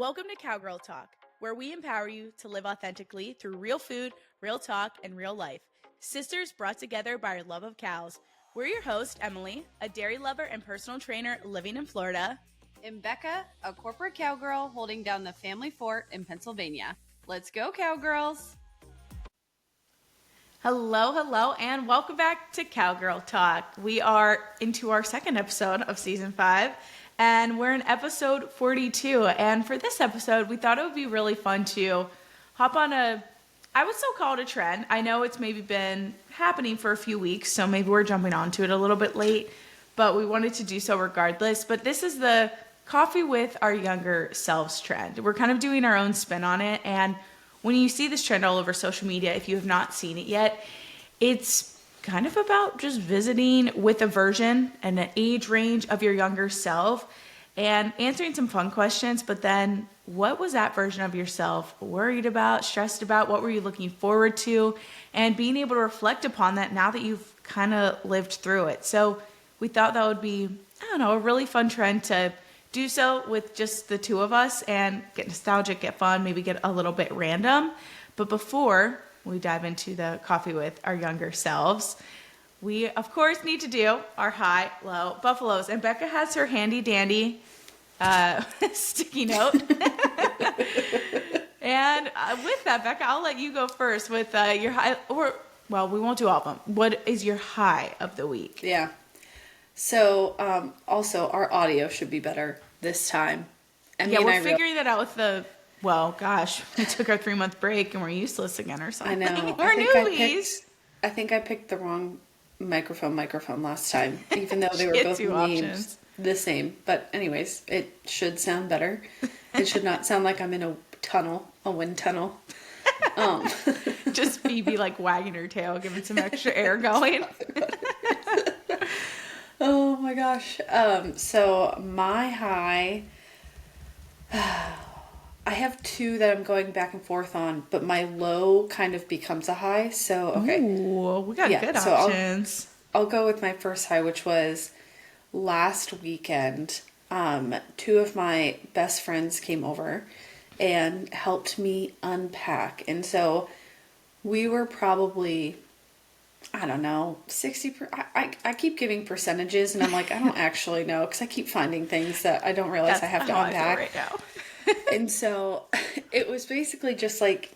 Welcome to Cowgirl Talk, where we empower you to live authentically through real food, real talk, and real life. Sisters brought together by our love of cows. We're your host, Emily, a dairy lover and personal trainer living in Florida. And Becca, a corporate cowgirl holding down the family fort in Pennsylvania. Let's go, cowgirls! Hello, and welcome back to Cowgirl Talk. We are into our second episode of season 5, and we're in episode 42. And for this episode, we thought it would be really fun to hop on I would still call it a trend. I know it's maybe been happening for a few weeks, so maybe we're jumping onto it a little bit late, but we wanted to do so regardless. But this is the Coffee with Our Younger Selves trend. We're kind of doing our own spin on it, and when you see this trend all over social media, if you have not seen it yet, it's kind of about just visiting with a version and an age range of your younger self and answering some fun questions. But then, what was that version of yourself worried about, stressed about? What were you looking forward to? And being able to reflect upon that now that you've kind of lived through it. So we thought that would be, a really fun trend to do so with just the two of us and get nostalgic, get fun, maybe get a little bit random. But before we dive into the Coffee with Our Younger Selves, we, of course, need to do our high, low buffaloes. And Becca has her handy dandy sticky note. And with that, Becca, I'll let you go first with your high, well, we won't do all of them. What is your high of the week? Yeah. So, also, our audio should be better this time. We're figuring that out with we took our 3-month break and we're useless again or something. I know. We're newbies. I think I picked the wrong microphone last time, even though they were both named the same. But anyways, it should sound better. It should not sound like I'm in a wind tunnel. Just Phoebe wagging her tail, giving some extra air going. Oh my gosh. So my high, I have two that I'm going back and forth on, but my low kind of becomes a high. So, okay. Ooh, we got good options. I'll go with my first high, which was last weekend. 2 of my best friends came over and helped me unpack. And so we were probably, 60. I keep giving percentages, and I'm like, I don't actually know, because I keep finding things that I don't realize I have to unpack right now. And so it was basically just the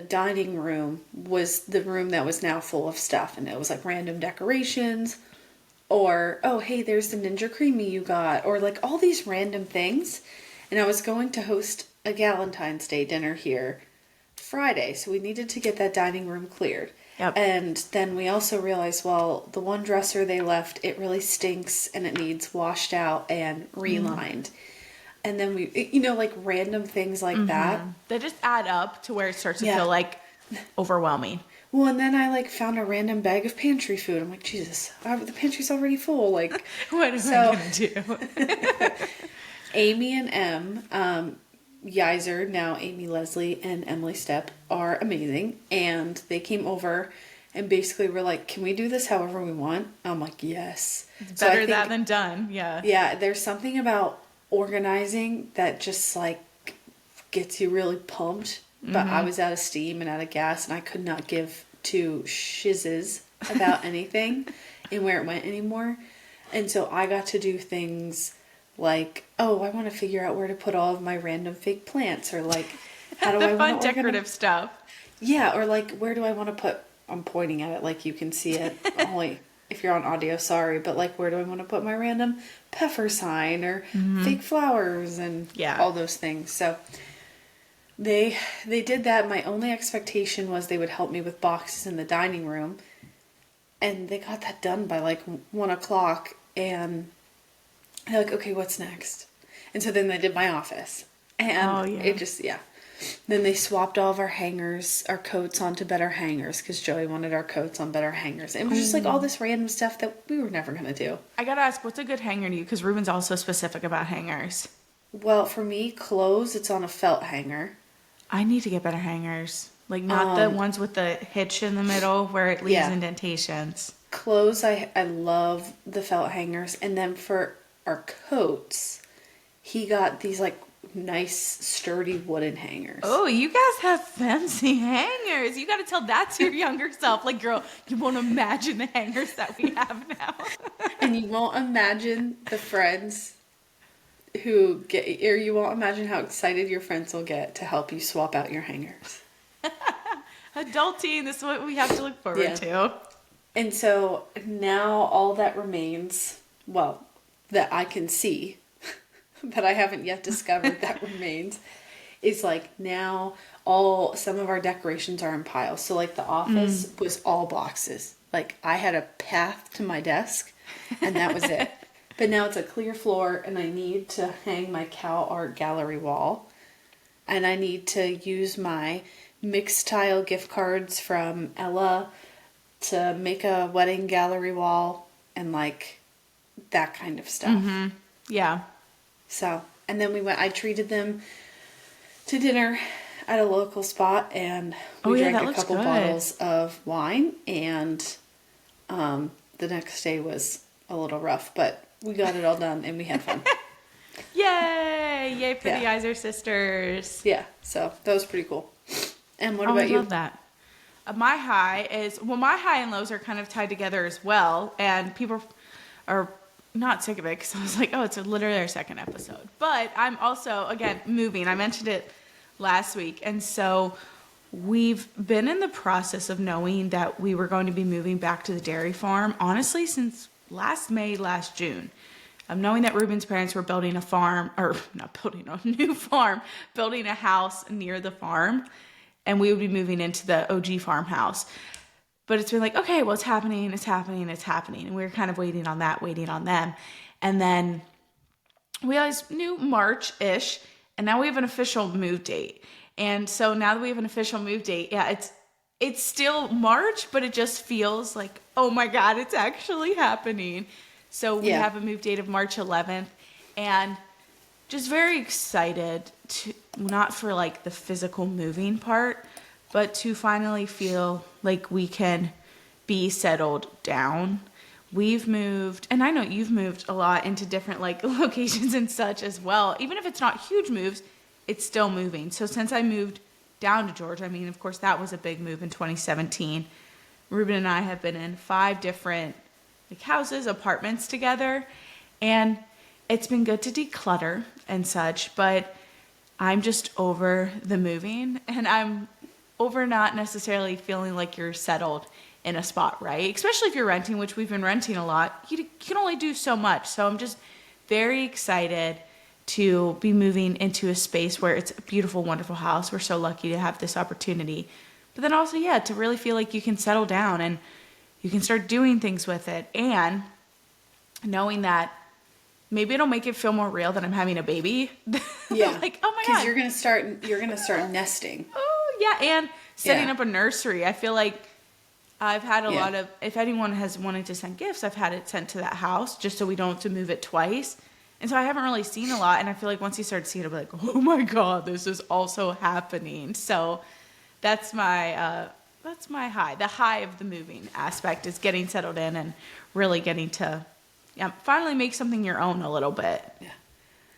dining room was the room that was now full of stuff, and it was random decorations, or oh hey, there's the Ninja Creamy you got, or all these random things. And I was going to host a Valentine's Day dinner here Friday, so we needed to get that dining room cleared. Yep. And then we also realized, the one dresser they left, it really stinks and it needs washed out and relined. And then we, random things like that. They just add up to where it starts to feel overwhelming. Well, and then I found a random bag of pantry food. I'm like, Jesus, the pantry's already full. What am I going to do? Amy and Em, Yizer, now Amy Leslie and Emily Stepp, are amazing. And they came over and basically were like, can we do this however we want? I'm like, yes. It's better that than done. Yeah. Yeah, there's something about organizing that just gets you really pumped. But I was out of steam and out of gas, and I could not give 2 shizzes about anything and where it went anymore. And so I got to do things I want to figure out where to put all of my random fake plants, or how do I want to decorative stuff. Yeah, or where do I want to put, I'm pointing at it you can see it, only if you're on audio, sorry, but where do I want to put my random pepper sign or fake flowers and all those things. So they did that. My only expectation was they would help me with boxes in the dining room, and they got that done by 1 o'clock, and they're like, okay, what's next? And so then they did my office, and it just, Then they swapped all of our hangers, our coats onto better hangers, because Joey wanted our coats on better hangers. It was just all this random stuff that we were never going to do. I got to ask, what's a good hanger to you? Because Ruben's also specific about hangers. Well, for me, clothes, it's on a felt hanger. I need to get better hangers. Not the ones with the hitch in the middle where it leaves indentations. Clothes, I love the felt hangers. And then for our coats, he got these like nice sturdy wooden hangers. Oh, you guys have fancy hangers. You got to tell that to your younger self. Like, girl, you won't imagine the hangers that we have now. And you won't imagine the friends who get, or you won't imagine how excited your friends will get to help you swap out your hangers. Adulting, this is what we have to look forward to. And so now all that remains, well, that I can see, that I haven't yet discovered that remains, is like now some of our decorations are in piles. So like the office was all boxes. Like I had a path to my desk and that was it. But now it's a clear floor and I need to hang my cow art gallery wall. And I need to use my mixed tile gift cards from Ella to make a wedding gallery wall and like that kind of stuff. Mm-hmm. Yeah. So, and then I treated them to dinner at a local spot and we drank a couple bottles of wine and the next day was a little rough, but we got it all done and we had fun. Yay! Yay for the Iser sisters. Yeah, so that was pretty cool. And what about you? I love that. My high and lows are kind of tied together as well, and people are not sick of it because I was like, oh, it's literally our second episode. But I'm also, again, moving. I mentioned it last week, and so we've been in the process of knowing that we were going to be moving back to the dairy farm, honestly, since last June. Knowing that Ruben's parents were building a farm, or not building a new farm, building a house near the farm, and we would be moving into the OG farmhouse. But it's been like, okay, well, it's happening. And we were kind of waiting on them. And then we always knew March-ish, and now we have an official move date. And so now that we have an official move date, yeah, it's still March, but it just feels like, oh my God, it's actually happening. So we have a move date of March 11th, and just very excited to, not for like the physical moving part, but to finally feel like we can be settled down. We've moved, and I know you've moved a lot into different like locations and such as well. Even if it's not huge moves, it's still moving. So since I moved down to Georgia, I mean, of course, that was a big move in 2017. Ruben and I have been in 5 different like houses, apartments together, and it's been good to declutter and such, but I'm just over the moving, and I'm over not necessarily feeling like you're settled in a spot, right? Especially if you're renting, which we've been renting a lot. You can only do so much. So I'm just very excited to be moving into a space where it's a beautiful, wonderful house. We're so lucky to have this opportunity. But then also, to really feel like you can settle down and you can start doing things with it. And knowing that maybe it'll make it feel more real that I'm having a baby. Yeah. Like, oh my God. Because you're gonna start nesting. Oh yeah. And setting up a nursery. I feel like I've had a lot of, if anyone has wanted to send gifts, I've had it sent to that house just so we don't have to move it twice. And so I haven't really seen a lot. And I feel like once you start seeing it, I'll be like, oh my God, this is also happening. So that's my high. The high of the moving aspect is getting settled in and really getting to finally make something your own a little bit. Yeah.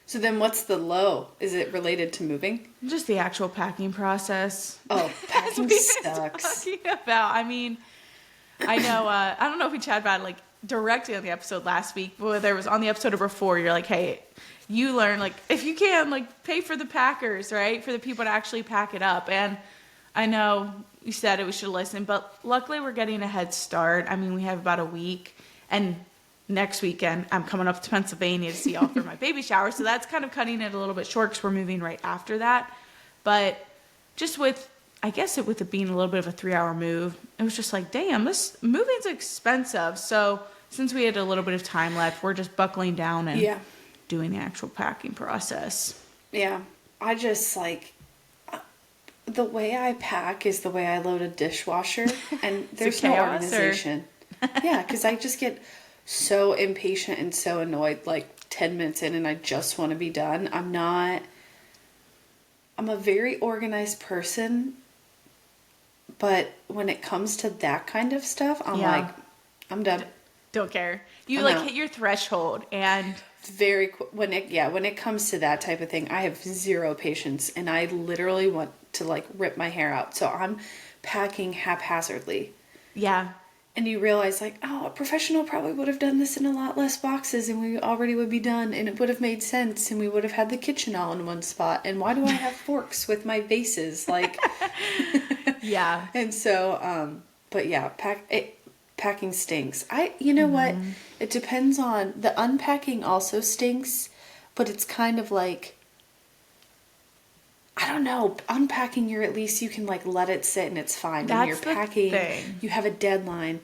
So then what's the low? Is it related to moving? Just the actual packing process. Oh, packing sucks. Talking about, I mean, I know, I don't know if we chatted about it like directly on the episode last week, but there was on the episode before, you're like, hey, you learn, like, if you can, like, pay for the packers, right? For the people to actually pack it up. And I know you said it, we should listen, but luckily we're getting a head start. I mean, we have about a week, and next weekend I'm coming up to Pennsylvania to see y'all for my baby shower. So that's kind of cutting it a little bit short because we're moving right after that. But just with, I guess with it being a little bit of a 3-hour move, it was just like, damn, this moving's expensive. So since we had a little bit of time left, we're just buckling down and doing the actual packing process. Yeah. I just like, the way I pack is the way I load a dishwasher, and there's no organization. Yeah, because I just get so impatient and so annoyed like 10 minutes in and I just want to be done. I'm a very organized person, but when it comes to that kind of stuff, I'm like, I'm done. Don't care. You like hit your threshold, and when it comes to that type of thing, I have zero patience, and I literally want to like rip my hair out. So I'm packing haphazardly. Yeah. And you realize like, oh, a professional probably would have done this in a lot less boxes, and we already would be done, and it would have made sense, and we would have had the kitchen all in one spot. And why do I have forks with my vases? Like, yeah. And so, but yeah, packing stinks. You know what? It depends on the unpacking also stinks, but it's kind of like, I don't know, unpacking at least you can like let it sit and it's fine. When you're packing, you have a deadline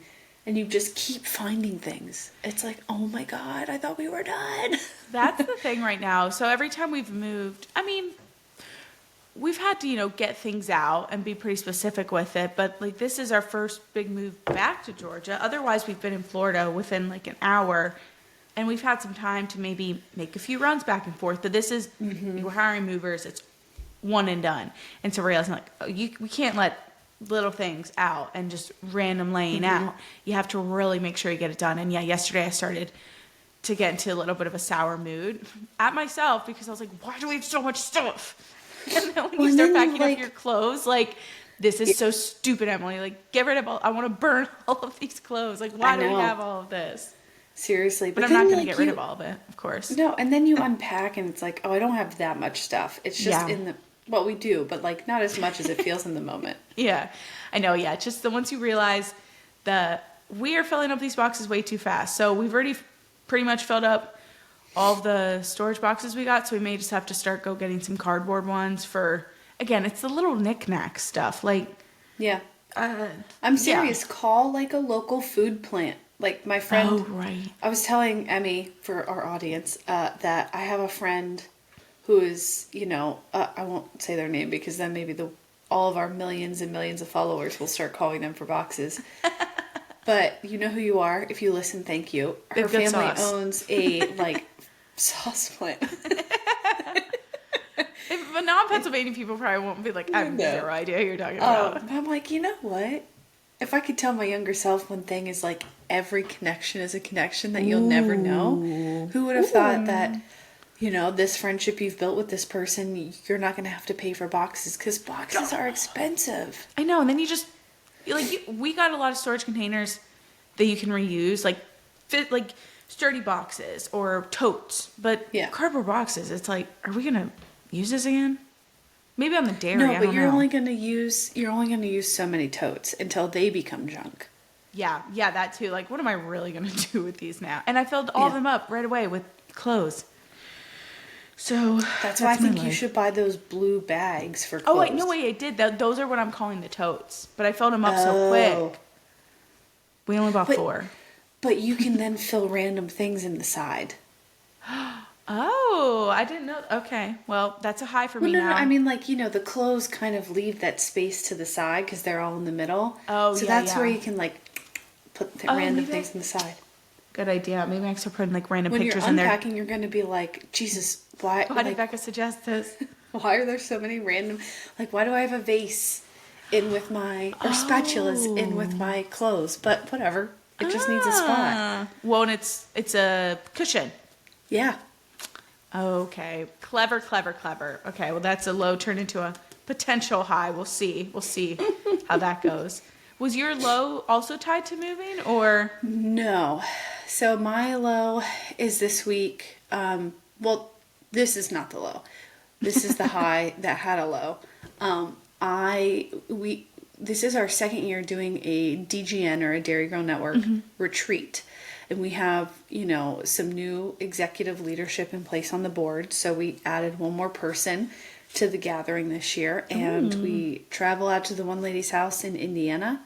and you just keep finding things. It's like, oh my God, I thought we were done. That's the thing right now. So every time we've moved, I mean, we've had to, get things out and be pretty specific with it. But like, this is our first big move back to Georgia. Otherwise, we've been in Florida within like an hour. And we've had some time to maybe make a few runs back and forth. But this is, we're hiring movers. It's one and done. And so we're realizing like, we can't let little things out and just random laying out. You have to really make sure you get it done. And yeah, yesterday I started to get into a little bit of a sour mood at myself because I was like, why do we have so much stuff? And then when you start packing up your clothes, like, this is so stupid, Emily. Like, get rid of I want to burn all of these clothes. Like, why do we have all of this? Seriously. But I'm not going to get rid of all of it, of course. No, and then you unpack and it's like, oh, I don't have that much stuff. It's just well, we do, but like not as much as it feels in the moment. Yeah, I know. Yeah, it's just once you realize that we are filling up these boxes way too fast. So we've already pretty much filled up all of the storage boxes we got. So we may just have to go getting some cardboard ones for, again, it's the little knick-knack stuff. Like, yeah. I'm serious. Yeah. Call like a local food plant. Like my friend. Oh, right. I was telling Emmy for our audience that I have a friend who is, I won't say their name because then maybe all of our millions and millions of followers will start calling them for boxes. But you know who you are. If you listen, thank you. Her family owns a sauce plant. But non-Pennsylvania people probably won't be like, I have zero idea who you're talking about. I'm like, you know what? If I could tell my younger self one thing is like every connection is a connection that you'll never know. Who would have thought that, this friendship you've built with this person, you're not going to have to pay for boxes because boxes are expensive. I know. And then we got a lot of storage containers that you can reuse, fit sturdy boxes or totes. But cardboard boxes, it's like, are we going to use this again? Maybe on the dairy. No, but you're only going to use so many totes until they become junk. Yeah, that too. Like, what am I really going to do with these now? And I filled all of them up right away with clothes. So that's why I think you should buy those blue bags for clothes. Oh, wait, no, I did. Those are what I'm calling the totes. But I filled them up so quick. We only bought 4. But you can then fill random things in the side. Oh, I didn't know. Okay, well, that's a high for me now. No, I mean, the clothes kind of leave that space to the side because they're all in the middle. Oh, so that's where you can, put random things in the side. Good idea. Maybe I should put random pictures in there. When you're unpacking, you're going to be like, Jesus, why did Becca suggest this? Why are there so many random... why do I have a vase in with my... Or spatulas in with my clothes? But whatever. It just needs a spot. Well, and it's a cushion. Yeah. Okay. Clever. Okay, well, that's a low turned into a potential high. We'll see how that goes. Was your low also tied to moving, or? No. So my low is this week. Well, this is not the low. This is the high that had a low. This is our second year doing a DGN or a Dairy Girl Network retreat. And we have, some new executive leadership in place on the board. So we added one more person to the gathering this year. And we travel out to the one lady's house in Indiana.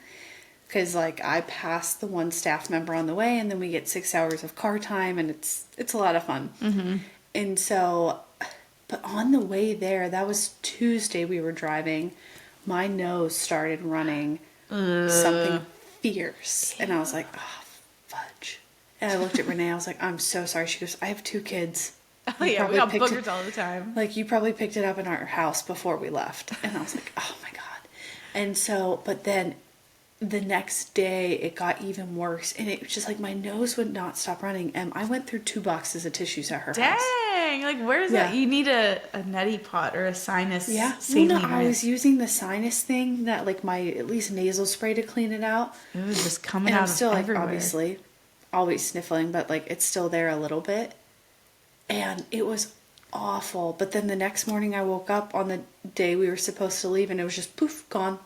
Because, I passed the one staff member on the way. And then we get 6 hours of car time. And it's a lot of fun. Mm-hmm. And so, but on the way there, that was Tuesday we were driving. My nose started running something fierce. And I was like, oh, fudge. And I looked at Renee. I was like, I'm so sorry. She goes, I have 2 kids. Oh, yeah, we got boogers all the time. You probably picked it up in our house before we left. And I was like, oh, my God. And so, but then the next day it got even worse, and it was just like my nose would not stop running, and I went through 2 boxes of tissues at her house. Dang, like where's that? You need a neti pot or a sinus saline. Well, no, I was using the sinus thing that like my at least nasal spray to clean it out. It was just coming and out I'm still of like everywhere. obviously always sniffling, but like it's still there a little bit, and it was awful. But then the next morning I woke up on the day we were supposed to leave, and it was just poof, gone.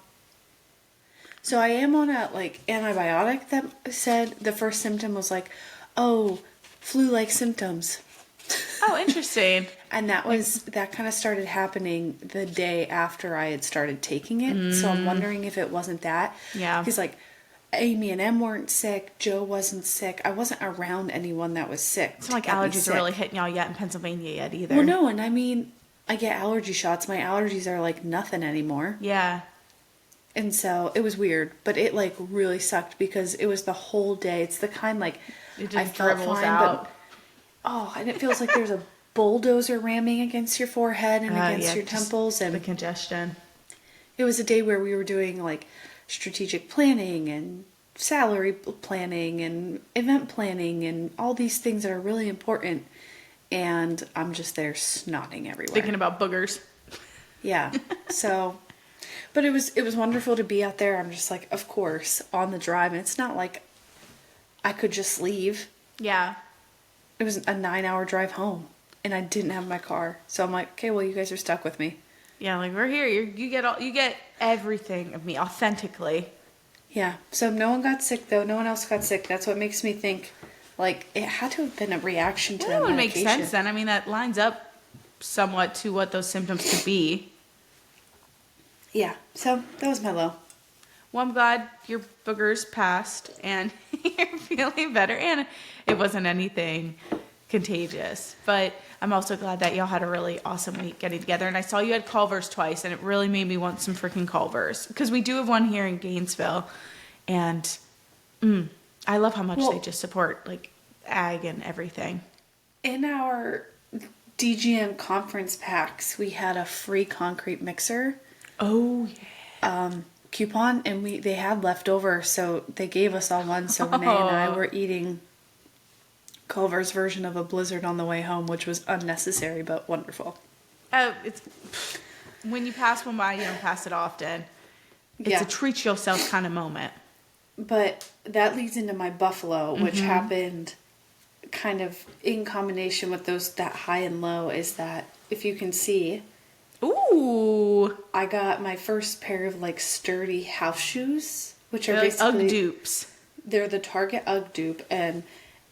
So I am on a like antibiotic that said the first symptom was like, oh, flu-like symptoms. Oh, interesting. And that kind of started happening the day after I had started taking it. So I'm wondering if it wasn't that. Yeah. Because like Amy and Em weren't sick. Joe wasn't sick. I wasn't around anyone that was sick. It's not like allergies are really hitting y'all yet in Pennsylvania yet either. Well, no, and I mean, I get allergy shots. My allergies are like nothing anymore. Yeah. And so it was weird, but it like really sucked because it was the whole day. It's the kind like It just I felt dribbles fine, out. but and it feels like there's a bulldozer ramming against your forehead and against your temples, and the congestion. it was a day where we were doing like strategic planning and salary planning and event planning and all these things that are really important, and I'm just there snotting everywhere. Thinking about boogers. Yeah. So, but it was wonderful to be out there. I'm just like, of course, on the drive, and it's not like I could just leave. Yeah. It was a 9-hour drive home, and I didn't have my car. So I'm like, okay, well, you guys are stuck with me. Yeah, like we're here. You get everything of me authentically. Yeah. So no one got sick though. No one else got sick. That's what makes me think, like, it had to have been a reaction to Well, that that would make medication. sense then. I mean, that lines up somewhat to what those symptoms could be. Yeah. So that was my low. Well, I'm glad your boogers passed and you're feeling better, and it wasn't anything contagious. But I'm also glad that y'all had a really awesome week getting together. And I saw you had Culver's twice, and it really made me want some freaking Culver's, because we do have one here in Gainesville, and I love how much they just support like ag and everything. In our DGM conference packs, we had a free concrete mixer. Oh yeah. Coupon, and they had leftover, so they gave us all one. So Renee and I were eating Culver's version of a blizzard on the way home, which was unnecessary but wonderful. Oh, it's when you pass one by, you don't pass it often. It's a treat yourself kind of moment. But that leads into my buffalo, which happened kind of in combination with that high and low. Is that if you can see? Ooh. I got my first pair of like sturdy house shoes, which are They're like basically UGG dupes. They're the Target UGG dupe, and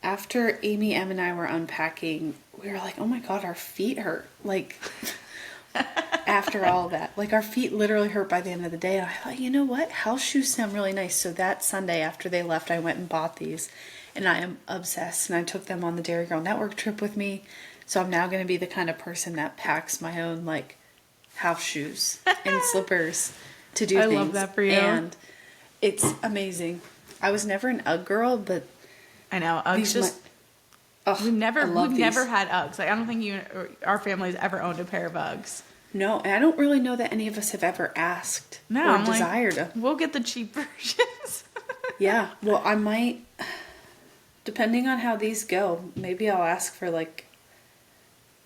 after Amy, Em, and I were unpacking, we were like, "Oh my god, our feet hurt!" Like after all that, like our feet literally hurt by the end of the day. And I thought, you know what, house shoes sound really nice. So that Sunday after they left, I went and bought these, and I am obsessed. And I took them on the Dairy Girl Network trip with me. So I'm now going to be the kind of person that packs my own like house shoes and slippers to do things. I love that for you. And it's amazing. I was never an UGG girl, but I know Uggs just we've never had Uggs. Like I don't think you or our family's ever owned a pair of Uggs. No, and I don't really know that any of us have ever asked or desired them. We'll get the cheap versions. Yeah, well, I might, depending on how these go, maybe I'll ask for like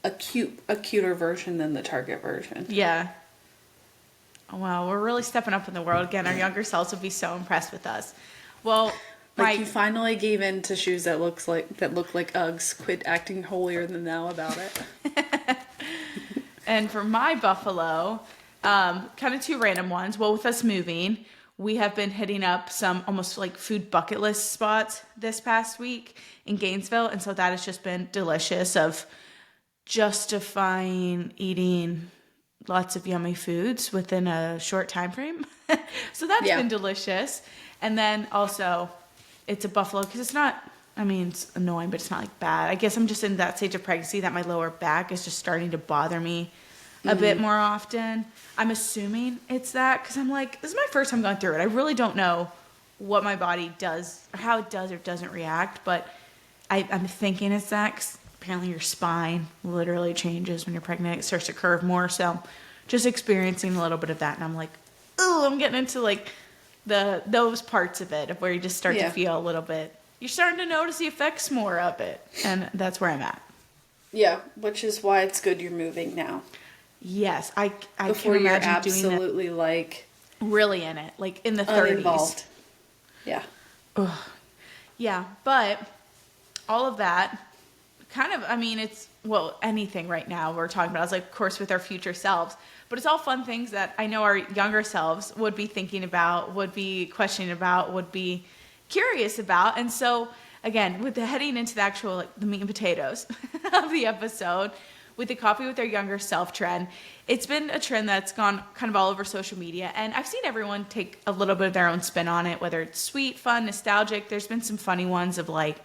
a cuter version than the Target version. Yeah. Wow, we're really stepping up in the world. Again, our younger selves would be so impressed with us. Well, you finally gave in to shoes that look like Uggs. Quit acting holier than thou about it. And for my buffalo, kind of two random ones. Well, with us moving, we have been hitting up some almost like food bucket list spots this past week in Gainesville, and so that has just been delicious of justifying eating lots of yummy foods within a short time frame. So that's been delicious. And then also it's a buffalo because it's not, I mean, it's annoying, but it's not like bad. I guess I'm just in that stage of pregnancy that my lower back is just starting to bother me a bit more often. I'm assuming it's that because I'm like, this is my first time going through it. I really don't know what my body does or how it does or doesn't react, but I'm thinking it's that 'cause apparently your spine literally changes when you're pregnant. It starts to curve more. So just experiencing a little bit of that. And I'm like, oh, I'm getting into like those parts of it, of where you just start to feel a little bit, you're starting to notice the effects more of it. And that's where I'm at. Yeah, which is why it's good you're moving now. Yes, I Before can you're imagine absolutely doing that. like Really in it, like in the 30s. uninvolved. Yeah. Ugh. Yeah, but all of that kind of, I mean, it's, well, anything right now we're talking about is like, of course, with our future selves, but it's all fun things that I know our younger selves would be thinking about, would be questioning about, would be curious about. And so, again, with the heading into the actual, like, the meat and potatoes of the episode, with the coffee with our younger self trend, it's been a trend that's gone kind of all over social media, and I've seen everyone take a little bit of their own spin on it, whether it's sweet, fun, nostalgic. There's been some funny ones of like,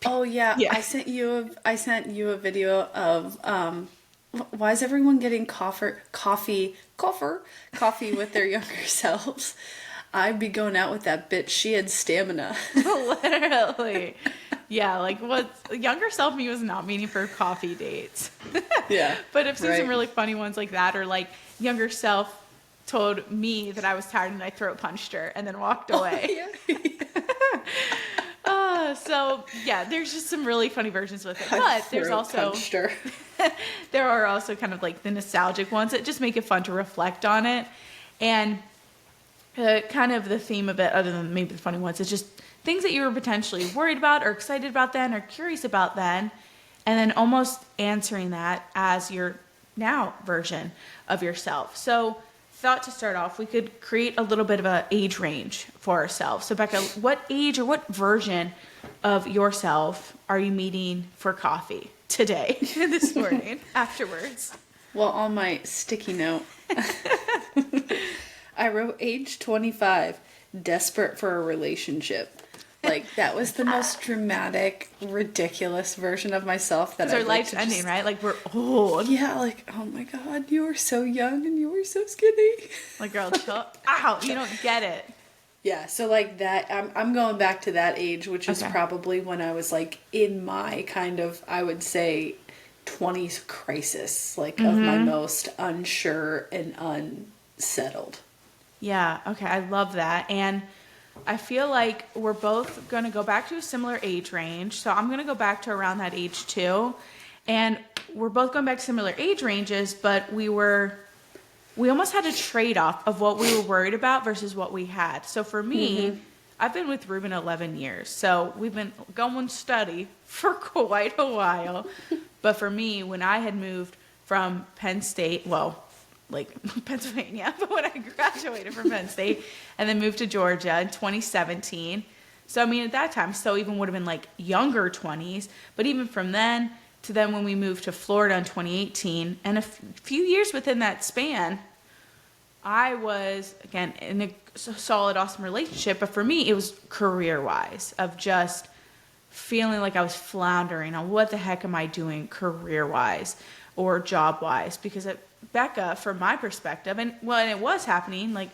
Oh yeah, yeah. I sent you a video of why is everyone getting coffee with their younger selves? I'd be going out with that bitch. She had stamina. Literally. Yeah, like what younger self me was not meaning for coffee dates. Yeah. But I've seen some really funny ones like that, or like younger self told me that I was tired and I throat punched her and then walked away. Oh, yeah. So yeah, there's just some really funny versions with it. But there's also there are also kind of like the nostalgic ones that just make it fun to reflect on it. And kind of the theme of it, other than maybe the funny ones, is just things that you were potentially worried about or excited about then or curious about then, and then almost answering that as your now version of yourself. So thought to start off, we could create a little bit of an age range for ourselves. So Becca, what age or what version of yourself are you meeting for coffee today, this morning, afterwards? Well, on my sticky note, I wrote age 25, desperate for a relationship. Like, that was the most dramatic, ridiculous version of myself that our life's ending, right? Like, we're old. Yeah, like, oh my God, you were so young and you were so skinny. Like, girl, chill. Ow, you don't get it. Yeah, so like that, I'm going back to that age, which is probably when I was like in my kind of, I would say, 20s crisis, like of my most unsure and unsettled. Yeah, okay, I love that. And I feel like we're both going to go back to a similar age range. So I'm going to go back to around that age too. And we're both going back to similar age ranges, but we almost had a trade-off of what we were worried about versus what we had. So for me, I've been with Ruben 11 years. So we've been going steady for quite a while. But for me, when I had moved from Penn State, well, like Pennsylvania, but when I graduated from Penn State and then moved to Georgia in 2017. So, I mean, at that time, still even would have been like younger 20s. But even from then to then when we moved to Florida in 2018, and a few years within that span, I was, again, in a solid, awesome relationship. But for me, it was career-wise, of just feeling like I was floundering on what the heck am I doing career-wise or job-wise. Because Becca, from my perspective, and when it was happening, like,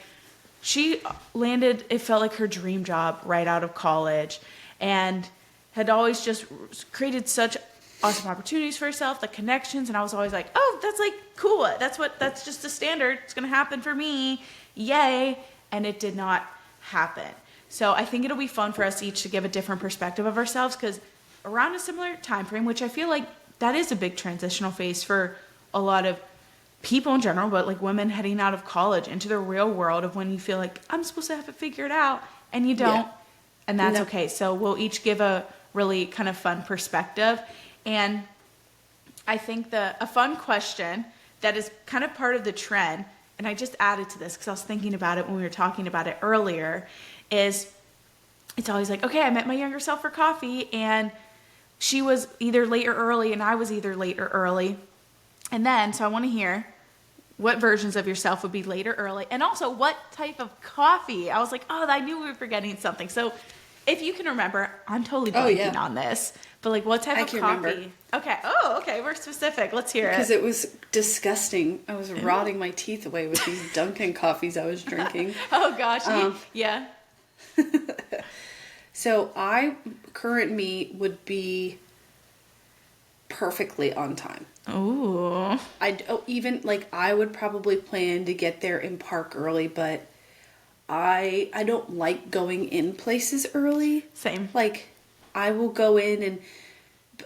she landed, it felt like her dream job right out of college, and had always just created such awesome opportunities for herself, the connections, and I was always like, oh, that's like cool. That's just the standard. It's going to happen for me. Yay. And it did not happen. So I think it'll be fun for us each to give a different perspective of ourselves, because around a similar time frame, which I feel like that is a big transitional phase for a lot of people in general, but like women heading out of college into the real world of when you feel like I'm supposed to have it figured out and you don't. Yeah. And that's okay. So we'll each give a really kind of fun perspective. And I think a fun question that is kind of part of the trend, and I just added to this because I was thinking about it when we were talking about it earlier, is it's always like, okay, I met my younger self for coffee and she was either late or early and I was either late or early. And then, so I want to hear what versions of yourself would be late or early, and also what type of coffee. I was like, oh, I knew we were forgetting something. So if you can remember, I'm totally blanking on this, but like what type of coffee? Remember. Okay. Oh, okay. We're specific. Let's hear it. Because it was disgusting. I was rotting my teeth away with these Dunkin' coffees I was drinking. Oh gosh. Yeah. So current me would be perfectly on time. Ooh. I would probably plan to get there and park early, but I don't like going in places early. Same. Like, I will go in and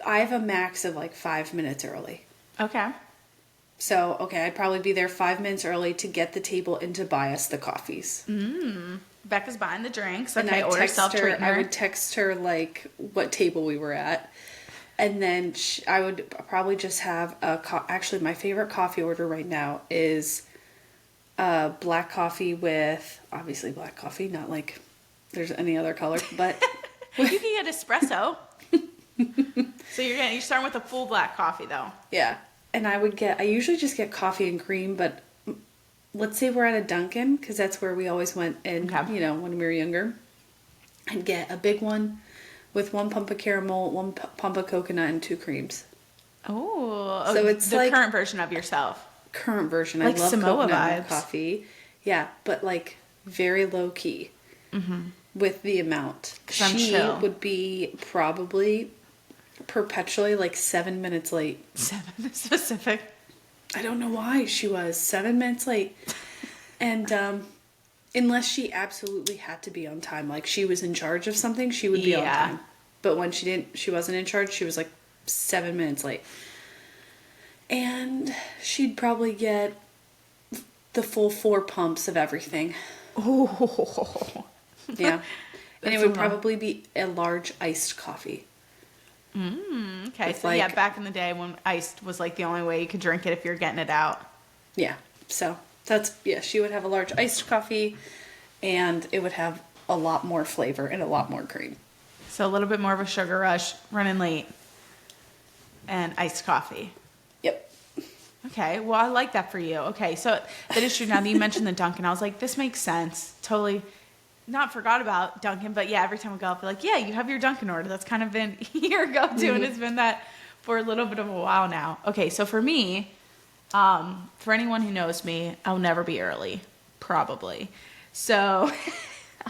I have a max of like 5 minutes early. Okay. So, okay, I'd probably be there 5 minutes early to get the table and to buy us the coffees. Becca's buying the drinks. And Okay, I order self-treatment. I would text her, like, what table we were at. And then I would probably just have actually, my favorite coffee order right now is black coffee with, obviously black coffee, not like there's any other color, but... You can get espresso. So you're starting with a full black coffee, though. Yeah. And I usually just get coffee and cream, but let's say we're at a Dunkin', because that's where we always went when we were younger. I'd get a big one with 1 pump of caramel, 1 pump of coconut, and 2 creams. Oh. So it's the like current version of yourself. Current version. Like I love Samoa coconut vibes. milk coffee. Yeah, but like very low key with the amount. She would be probably perpetually like 7 minutes late. 7 specific. I don't know why she was 7 minutes late. And unless she absolutely had to be on time, like she was in charge of something, she would be on time. But when she wasn't in charge, she was like 7 minutes late. And she'd probably get the full 4 pumps of everything. Oh. Yeah. And it would probably be a large iced coffee. Okay. With So back in the day when iced was like the only way you could drink it if you're getting it out. Yeah. So she would have a large iced coffee and it would have a lot more flavor and a lot more cream. So a little bit more of a sugar rush, running late, and iced coffee. Yep. Okay, well, I like that for you. Okay, so that is true. Now that you mentioned the Dunkin', I was like, this makes sense. Totally not forgot about Dunkin', but yeah, every time we go up, they're like, yeah, you have your Dunkin' order. That's kind of been your go-to, and it's been that for a little bit of a while now. Okay, so for me, for anyone who knows me, I'll never be early, probably. So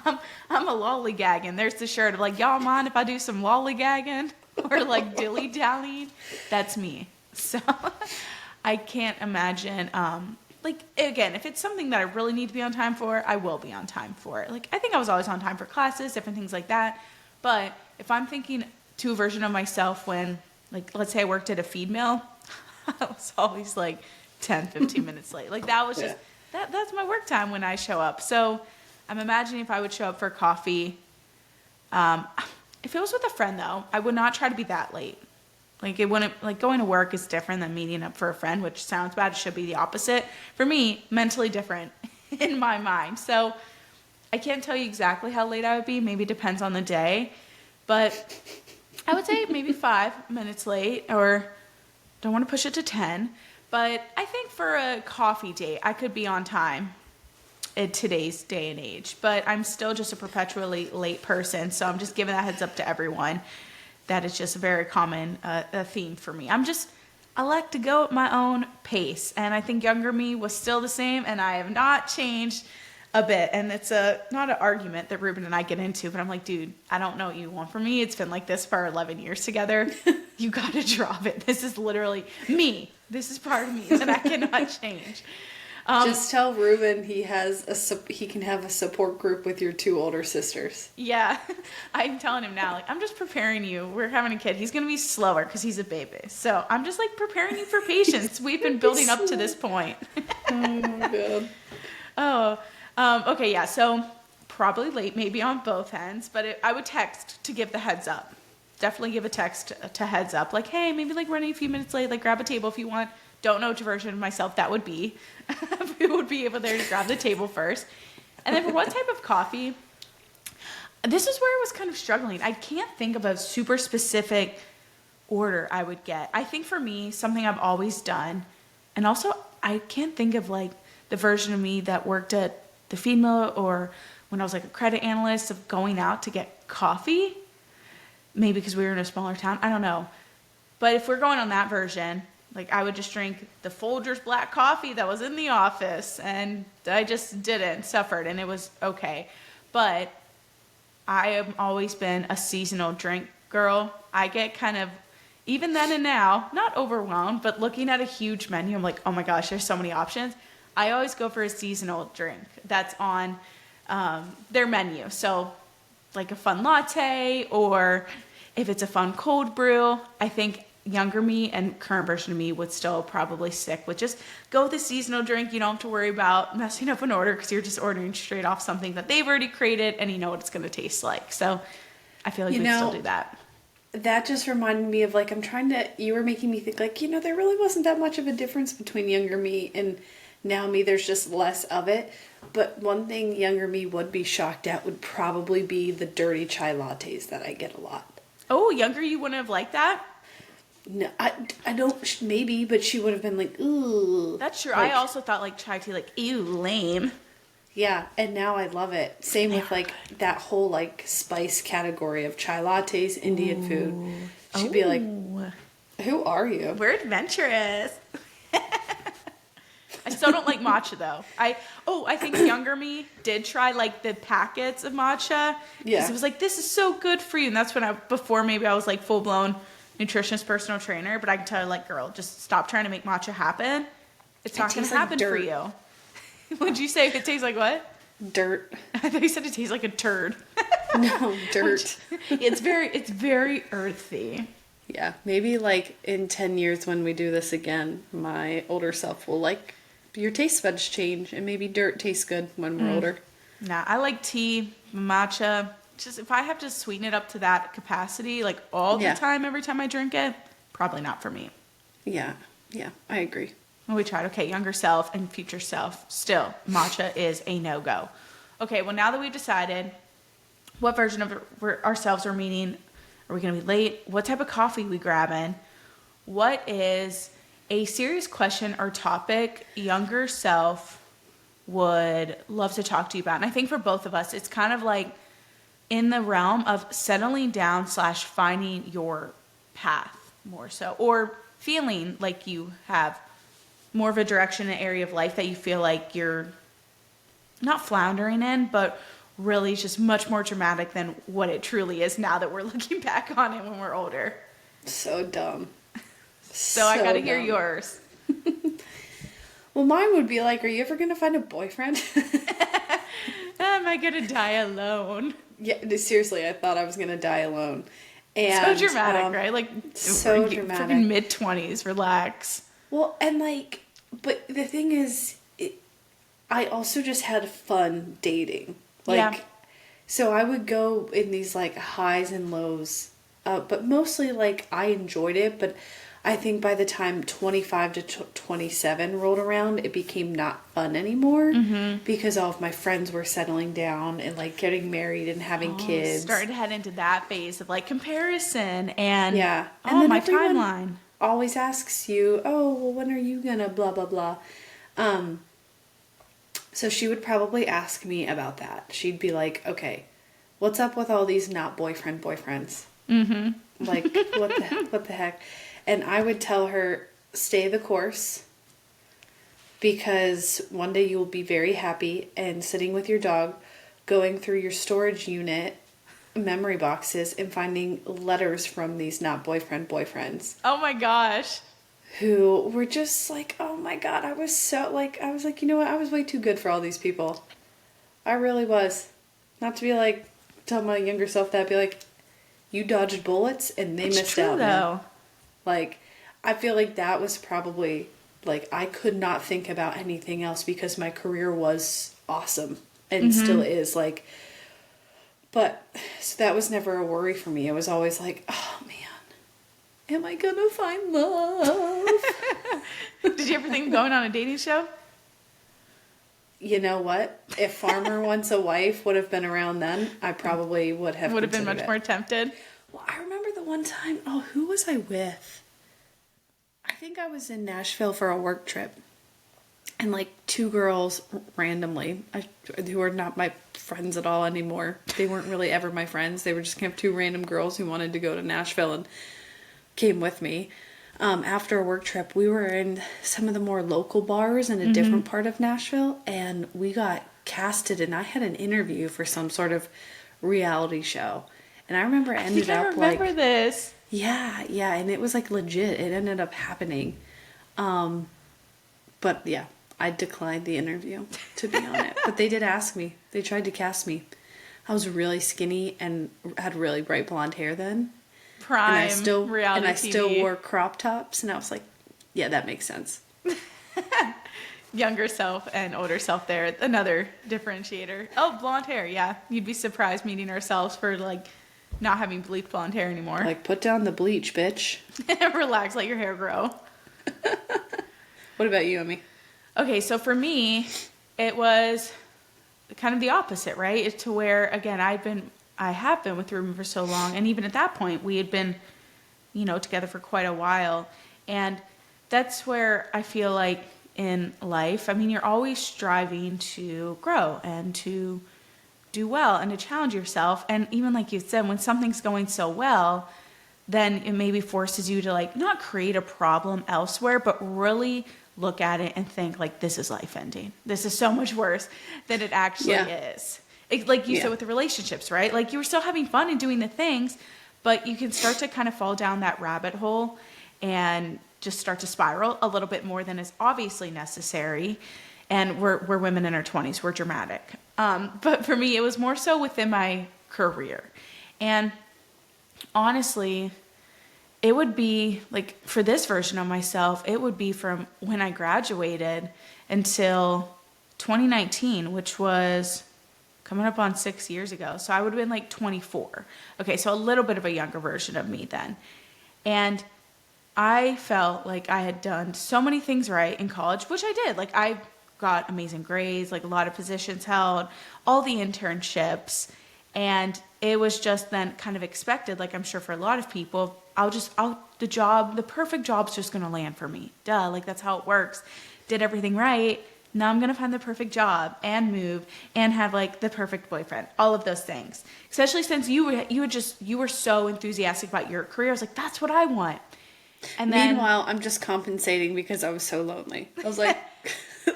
I'm a lollygagging. There's the shirt of like, y'all mind if I do some lollygagging or like dilly-dallying? That's me. So I can't imagine, like, again, if it's something that I really need to be on time for, I will be on time for it. Like, I think I was always on time for classes, different things like that. But if I'm thinking to a version of myself when, like, let's say I worked at a feed mill, I was always like 10, 15 minutes late. Like, that was just, that's my work time when I show up. So I'm imagining if I would show up for coffee. If it was with a friend, though, I would not try to be that late. Like, it wouldn't, like, going to work is different than meeting up for a friend, which sounds bad. It should be the opposite. For me, mentally different in my mind. So I can't tell you exactly how late I would be. Maybe it depends on the day. But I would say maybe 5 minutes late, or don't want to push it to 10. But I think for a coffee date, I could be on time in today's day and age. But I'm still just a perpetually late person. So I'm just giving that heads up to everyone. That is just a very common theme for me. I like to go at my own pace. And I think younger me was still the same, and I have not changed a bit. And it's not an argument that Ruben and I get into, but I'm like, dude, I don't know what you want from me. It's been like this for 11 years together. You got to drop it. This is literally me. This is part of me that I cannot change. Just tell Ruben he can have a support group with your 2 older sisters. Yeah, I'm telling him now, like, I'm just preparing you. We're having a kid. He's going to be slower because he's a baby. So I'm just like preparing you for patience. We've been building up to this point. Oh my God. Okay, yeah. So probably late, maybe on both ends, but I would text to give the heads up. Definitely give a text to heads up. Like, hey, maybe like running a few minutes late, like grab a table if you want. Don't know which version of myself that would be. Who would be able there to grab the table first. And then for what type of coffee, this is where I was kind of struggling. I can't think of a super specific order I would get. I think for me, something I've always done, and also I can't think of like the version of me that worked at the feed mill or when I was like a credit analyst of going out to get coffee. Maybe because we were in a smaller town. I don't know. But if we're going on that version, like, I would just drink the Folgers black coffee that was in the office, and I just didn't, suffered, and it was okay. But I have always been a seasonal drink girl. I get kind of, even then and now, not overwhelmed, but looking at a huge menu, I'm like, oh my gosh, there's so many options. I always go for a seasonal drink that's on their menu. So like a fun latte, or if it's a fun cold brew, I think younger me and current version of me would still probably stick with just go with a seasonal drink. You don't have to worry about messing up an order because you're just ordering straight off something that they've already created and you know what it's going to taste like. So I feel like we'd still do that. That just reminded me of, like, you were making me think, like, there really wasn't that much of a difference between younger me and now me. There's just less of it. But one thing younger me would be shocked at would probably be the dirty chai lattes that I get a lot. Oh, younger you wouldn't have liked that? No, I don't, maybe, but she would have been like, ooh. That's true. Like, I also thought like chai tea, like, ew, lame. Yeah, and now I love it. Same with like that whole like spice category of chai lattes, Indian food. She'd be like, who are you? We're adventurous. I still don't like matcha though. I think younger me did try like the packets of matcha. Yeah. It was like, this is so good for you. And that's when before maybe I was like full blown nutritionist personal trainer, but I can tell you, like, girl, just stop trying to make matcha happen. It's not going to happen for you. What'd you say? It tastes like what? Dirt. I thought you said it tastes like a turd. No, dirt. It's very earthy. Yeah, maybe like in 10 years when we do this again, my older self will like your taste buds change and maybe dirt tastes good when we're older. Nah, I like tea, matcha. Just if I have to sweeten it up to that capacity, like all the time, every time I drink it, probably not for me. Yeah, I agree. Well, we tried. Okay, younger self and future self. Still, matcha is a no-go. Okay, well, now that we've decided what version of ourselves we're meeting, are we going to be late? What type of coffee we grabbing? What is a serious question or topic younger self would love to talk to you about? And I think for both of us, it's kind of like in the realm of settling down / finding your path more so, or feeling like you have more of a direction, an area of life that you feel like you're not floundering in, but really just much more dramatic than what it truly is now that we're looking back on it when we're older. So dumb. So I gotta hear yours. Well, mine would be like, are you ever gonna find a boyfriend? Am I gonna die alone? Yeah, seriously, I thought I was gonna die alone. And, so dramatic, right? Like, so dramatic. Freaking mid-20s, relax. Well, and like, but the thing is, I also just had fun dating. Like, so I would go in these like highs and lows, but mostly like I enjoyed it. But I think by the time 25 to 27 rolled around, it became not fun anymore because all of my friends were settling down and like getting married and having kids. Starting to head into that phase of like comparison and and then my everyone timeline always asks you, oh, well, when are you gonna blah blah blah. So she would probably ask me about that. She'd be like, okay, what's up with all these not boyfriends? Like, what the heck? And I would tell her, stay the course, because one day you will be very happy and sitting with your dog, going through your storage unit, memory boxes, and finding letters from these not boyfriends. Oh my gosh. Who were just like, oh my god, I was like, you know what, I was way too good for all these people. I really was. Not to be like, tell my younger self that, be like, you dodged bullets and they missed out. Though. Like, I feel like that was probably, like, I could not think about anything else because my career was awesome and still is, like, but, so that was never a worry for me. It was always like, oh man, am I gonna find love? Did you ever think of going on a dating show? You know what? If Farmer Wants a Wife would have been around then, I probably would have been much more tempted. Well, I remember the one time, who was I with? I think I was in Nashville for a work trip. And like two girls randomly, who are not my friends at all anymore. They weren't really ever my friends. They were just kind of two random girls who wanted to go to Nashville and came with me. After a work trip, we were in some of the more local bars in a different part of Nashville. And we got casted and I had an interview for some sort of reality show. And I remember it ended up like... I remember this. Yeah, and it was like legit. It ended up happening. But yeah, I declined the interview, to be on it. But they did ask me. They tried to cast me. I was really skinny and had really bright blonde hair then. Prime reality And I TV. still wore crop tops, and I was like, yeah, that makes sense. Younger self and older self there. Another differentiator. Oh, blonde hair. Yeah. You'd be surprised meeting ourselves for like not having bleached blonde hair anymore. Like, put down the bleach, bitch. Relax, let your hair grow. What about you, Emmy? Okay, so for me, it was kind of the opposite, right? It's to where, again, I have been with Ruben for so long, and even at that point, we had been, together for quite a while. And that's where I feel like in life, I mean, you're always striving to grow and to do well and to challenge yourself. And even like you said, when something's going so well, then it maybe forces you to like not create a problem elsewhere, but really look at it and think like, this is life ending. This is so much worse than it actually is. Like you said with the relationships, right? Like you were still having fun and doing the things, but you can start to kind of fall down that rabbit hole and just start to spiral a little bit more than is obviously necessary. And we're women in our 20s. We're dramatic. But for me, it was more so within my career. And honestly, it would be like for this version of myself, it would be from when I graduated until 2019, which was coming up on 6 years ago. So I would have been like 24. Okay, so a little bit of a younger version of me then. And I felt like I had done so many things right in college, which I did. Like I got amazing grades, like a lot of positions held, all the internships. And it was just then kind of expected, like I'm sure for a lot of people, the perfect job's just going to land for me. Duh, like that's how it works. Did everything right. Now I'm going to find the perfect job and move and have like the perfect boyfriend. All of those things. Especially since you were so enthusiastic about your career. I was like, that's what I want. And then meanwhile, I'm just compensating because I was so lonely. I was like,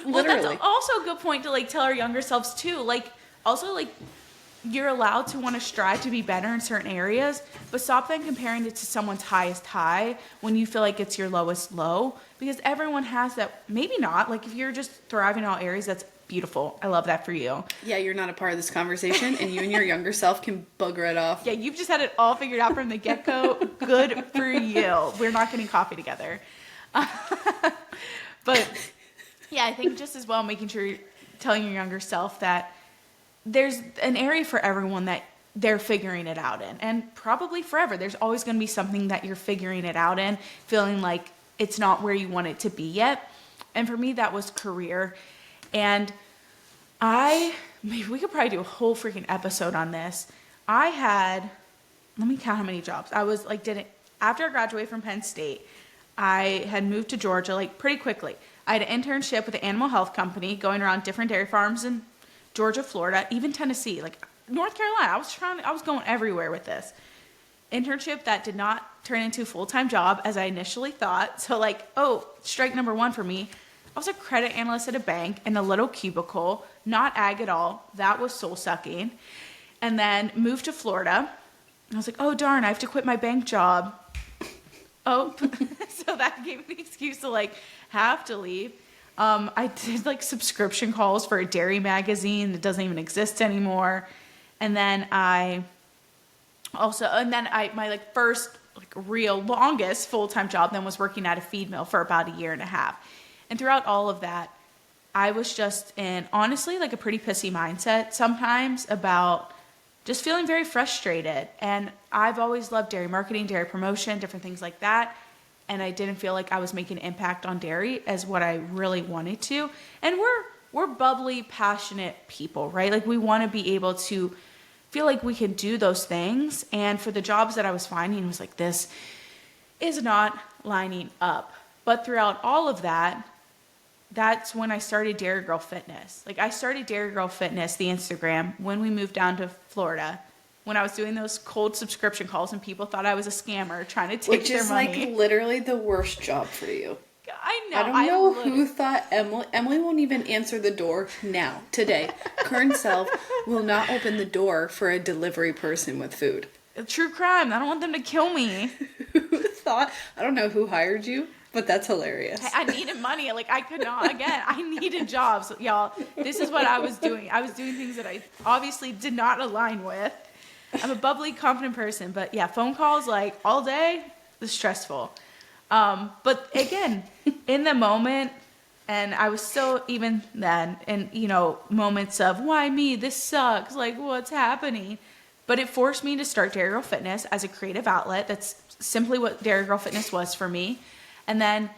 literally. Well, that's also a good point to like tell our younger selves too. Like also like you're allowed to want to strive to be better in certain areas, but stop then comparing it to someone's highest high when you feel like it's your lowest low, because everyone has that. Maybe not. Like if you're just thriving in all areas, that's beautiful. I love that for you. Yeah, you're not a part of this conversation, and you and your younger self can bugger it off. Yeah, you've just had it all figured out from the get-go. Good for you. We're not getting coffee together. But yeah, I think just as well making sure you're telling your younger self that there's an area for everyone that they're figuring it out in. And probably forever. There's always going to be something that you're figuring it out in, feeling like it's not where you want it to be yet. And for me, that was career. And maybe we could probably do a whole freaking episode on this. Let me count how many jobs. I was like, after I graduated from Penn State, I had moved to Georgia like pretty quickly. I had an internship with an animal health company going around different dairy farms in Georgia, Florida, even Tennessee, like North Carolina. I was going everywhere with this internship that did not turn into a full-time job as I initially thought. So like, strike number one for me. I was a credit analyst at a bank in a little cubicle, not ag at all. That was soul-sucking. And then moved to Florida. I was like, oh, darn, I have to quit my bank job. So that gave me the excuse to like have to leave. I did like subscription calls for a dairy magazine that doesn't even exist anymore. And then my like first like real longest full-time job then was working at a feed mill for about a year and a half. And throughout all of that, I was just in honestly like a pretty pissy mindset sometimes about just feeling very frustrated. And I've always loved dairy marketing, dairy promotion, different things like that. And I didn't feel like I was making an impact on dairy as what I really wanted to. And we're bubbly, passionate people, right? Like we want to be able to feel like we can do those things. And for the jobs that I was finding, it was like, this is not lining up. But throughout all of that, that's when I started Dairy Girl Fitness. Like I started Dairy Girl Fitness, the Instagram, when we moved down to Florida. When I was doing those cold subscription calls and people thought I was a scammer trying to take their money. Which is like literally the worst job for you. I know. I don't know who thought Emily won't even answer the door now, today. Current self will not open the door for a delivery person with food. A true crime. I don't want them to kill me. Who thought? I don't know who hired you, But that's hilarious. I needed money. Like, I could not, again, I needed jobs. Y'all, this is what I was doing. I was doing things that I obviously did not align with. I'm a bubbly, confident person. But yeah, phone calls, like, all day was stressful. But again, in the moment, and I was still, even then, in, you know, moments of, why me? This sucks. Like, what's happening? But it forced me to start Dairy Girl Fitness as a creative outlet. That's simply what Dairy Girl Fitness was for me. And then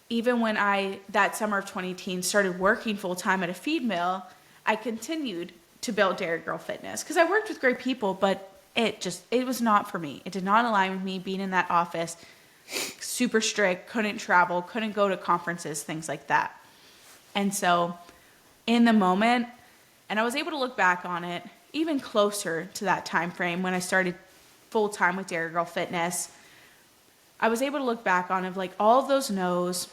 even when I, that summer of 2018, started working full-time at a feed mill, I continued to build Dairy Girl Fitness because I worked with great people, but it was not for me. It did not align with me being in that office, super strict, couldn't travel, couldn't go to conferences, things like that. And so in the moment, and I was able to look back on it even closer to that time frame when I started full-time with Dairy Girl Fitness, I was able to look back on it, like, all of those no's,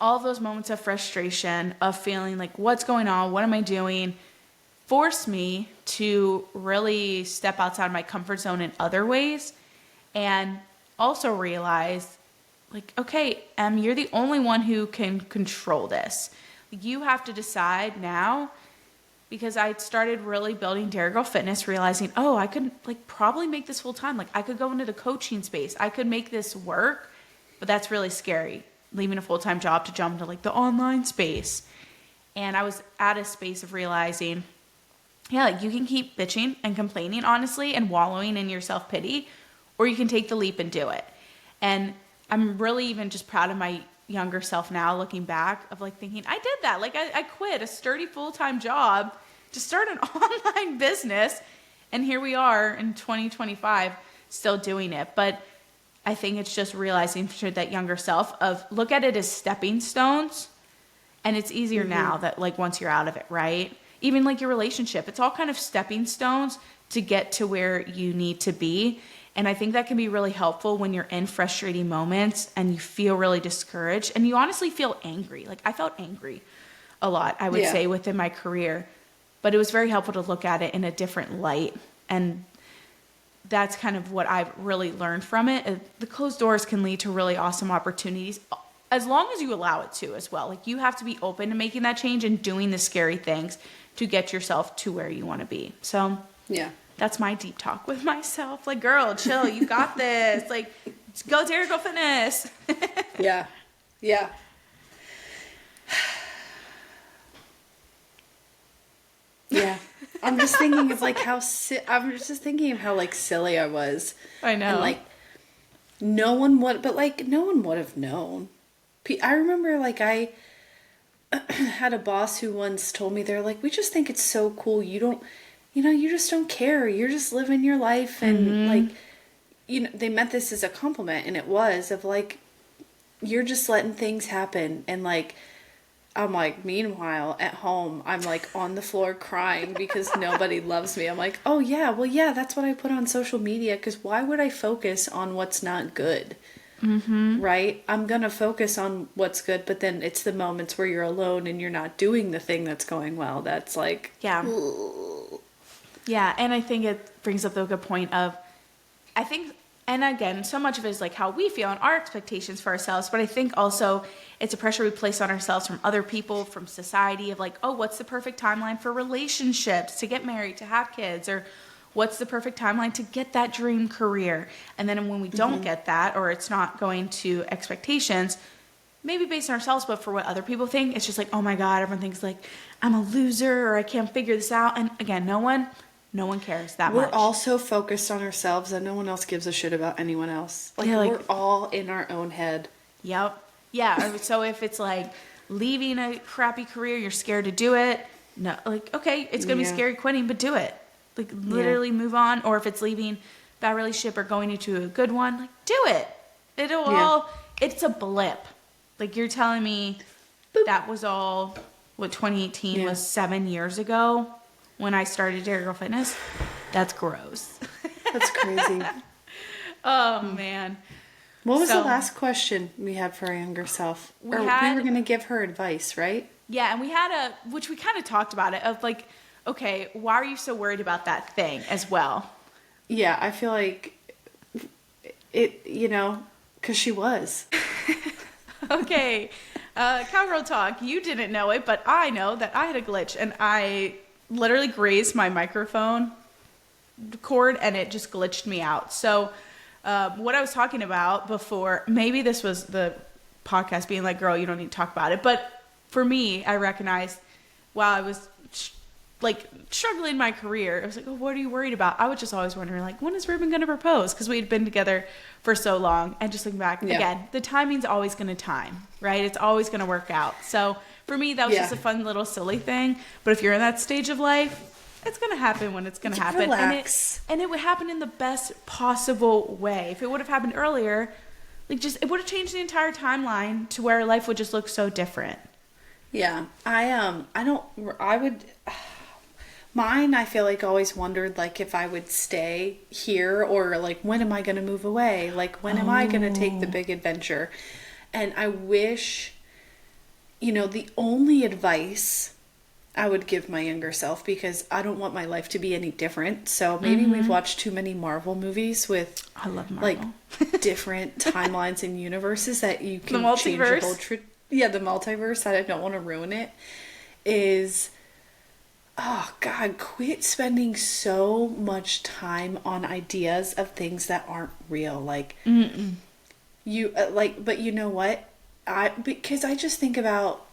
all of those moments of frustration, of feeling like, what's going on? What am I doing? Forced me to really step outside my comfort zone in other ways, and also realize, like, okay, you're the only one who can control this. You have to decide now, because I started really building Dairy Girl Fitness, realizing, oh, I could, like, probably make this full time. Like, I could go into the coaching space. I could make this work, but that's really scary, leaving a full-time job to jump into, like, the online space. And I was at a space of realizing, yeah, like, you can keep bitching and complaining, honestly, and wallowing in your self-pity, or you can take the leap and do it. And I'm really even just proud of my younger self now, looking back, of, like, thinking, I did that. Like, I quit a sturdy full-time job to start an online business, and here we are in 2025 still doing it. But I think it's just realizing for that younger self of, look at it as stepping stones, and it's easier now that, like, once you're out of it, right? Even like your relationship, it's all kind of stepping stones to get to where you need to be. And I think that can be really helpful when you're in frustrating moments and you feel really discouraged and you honestly feel angry. Like, I felt angry a lot, I would say, within my career. But it was very helpful to look at it in a different light. And that's kind of what I've really learned from it. The closed doors can lead to really awesome opportunities, as long as you allow it to as well. Like, you have to be open to making that change and doing the scary things to get yourself to where you want to be. So yeah, that's my deep talk with myself. Like, girl, chill, you got this. Like, go Dairy Girl Fitness. yeah. Yeah. I'm just thinking of, like, I'm just thinking of how, like, silly I was. I know. And, like, no one would have known. I remember, like, I had a boss who once told me, they're like, we just think it's so cool. You just don't care. You're just living your life. And like, they meant this as a compliment, and it was, of, like, you're just letting things happen. And, like, I'm like, meanwhile, at home, I'm, like, on the floor crying because nobody loves me. I'm like, oh yeah, well, yeah, that's what I put on social media, because why would I focus on what's not good? Right? I'm going to focus on what's good, but then it's the moments where you're alone and you're not doing the thing that's going well. That's like, yeah. Ugh. Yeah, and I think it brings up the good point of, I think, and again, so much of it is, like, how we feel and our expectations for ourselves, but I think also it's a pressure we place on ourselves from other people, from society, of, like, oh, what's the perfect timeline for relationships, to get married, to have kids, or what's the perfect timeline to get that dream career? And then when we don't get that, or it's not going to expectations, maybe based on ourselves, but for what other people think, it's just like, oh my God, everyone thinks, like, I'm a loser, or I can't figure this out. And again, no one cares that much. We're all so focused on ourselves that no one else gives a shit about anyone else. Like, we're all in our own head. Yep. Yeah. So if it's like leaving a crappy career, you're scared to do it. No, like, okay, it's going to be scary quitting, but do it. Like, literally move on. Or if it's leaving bad relationship or going into a good one, like, do it. It's a blip. Like, you're telling me that was all, what, 2018 was 7 years ago when I started Dairy Girl Fitness? That's gross. That's crazy. Oh, man. What was the last question we had for our younger self? We were going to give her advice, right? Yeah, and we had which we kind of talked about it, of, like, okay, why are you so worried about that thing as well? Yeah, I feel like it, because she was. Okay, Cowgirl Talk. You didn't know it, but I know that I had a glitch, and I literally grazed my microphone cord, and it just glitched me out. So, what I was talking about before, maybe this was the podcast being like, "Girl, you don't need to talk about it," but for me, I recognized while I was struggling in my career, I was like, oh, what are you worried about? I was just always wondering, like, when is Ruben going to propose? Because we had been together for so long. And just looking back, again, the timing's always going to time, right? It's always going to work out. So for me, that was just a fun little silly thing. But if you're in that stage of life, it's going to happen when it's going to happen. Relax. And it would happen in the best possible way. If it would have happened earlier, it would have changed the entire timeline to where life would just look so different. Yeah. Mine, I feel like always wondered, like, if I would stay here or, like, when am I going to move away? Like, when am I going to take the big adventure? And I wish, the only advice I would give my younger self, because I don't want my life to be any different. So maybe we've watched too many Marvel movies with, I love Marvel. like, different timelines and universes that you can the multiverse. change your whole the multiverse, that I don't want to ruin it, is... Oh, God, quit spending so much time on ideas of things that aren't real. Like, but you know what? Because I just think about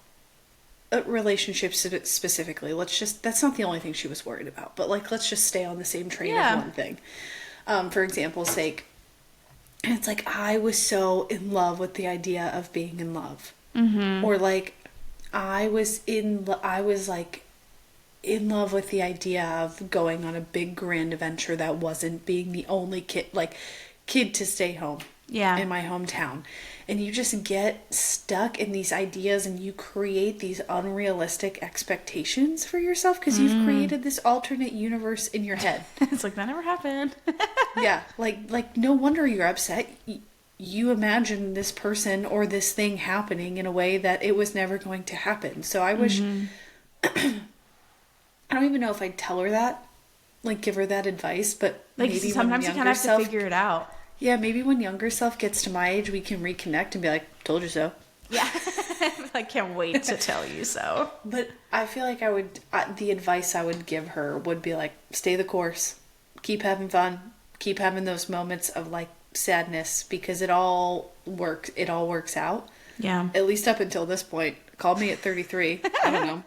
relationships specifically. That's not the only thing she was worried about. But, like, let's just stay on the same train of one thing. For example's sake. And it's like, I was so in love with the idea of being in love. Mm-hmm. Or, like, I was like... in love with the idea of going on a big grand adventure that wasn't being the only kid to stay home in my hometown. And you just get stuck in these ideas and you create these unrealistic expectations for yourself because you've created this alternate universe in your head. It's like, that never happened. Yeah, like no wonder you're upset. You imagine this person or this thing happening in a way that it was never going to happen. So I wish... I don't even know if I'd tell her that, like give her that advice, but like maybe sometimes you kind of have to figure it out. Yeah, maybe when younger self gets to my age, we can reconnect and be like, told you so. Yeah. I can't wait to tell you so. But I feel like the advice I would give her would be like, stay the course, keep having fun, keep having those moments of like sadness, because it all works out. Yeah. At least up until this point. Call me at 33. I don't know.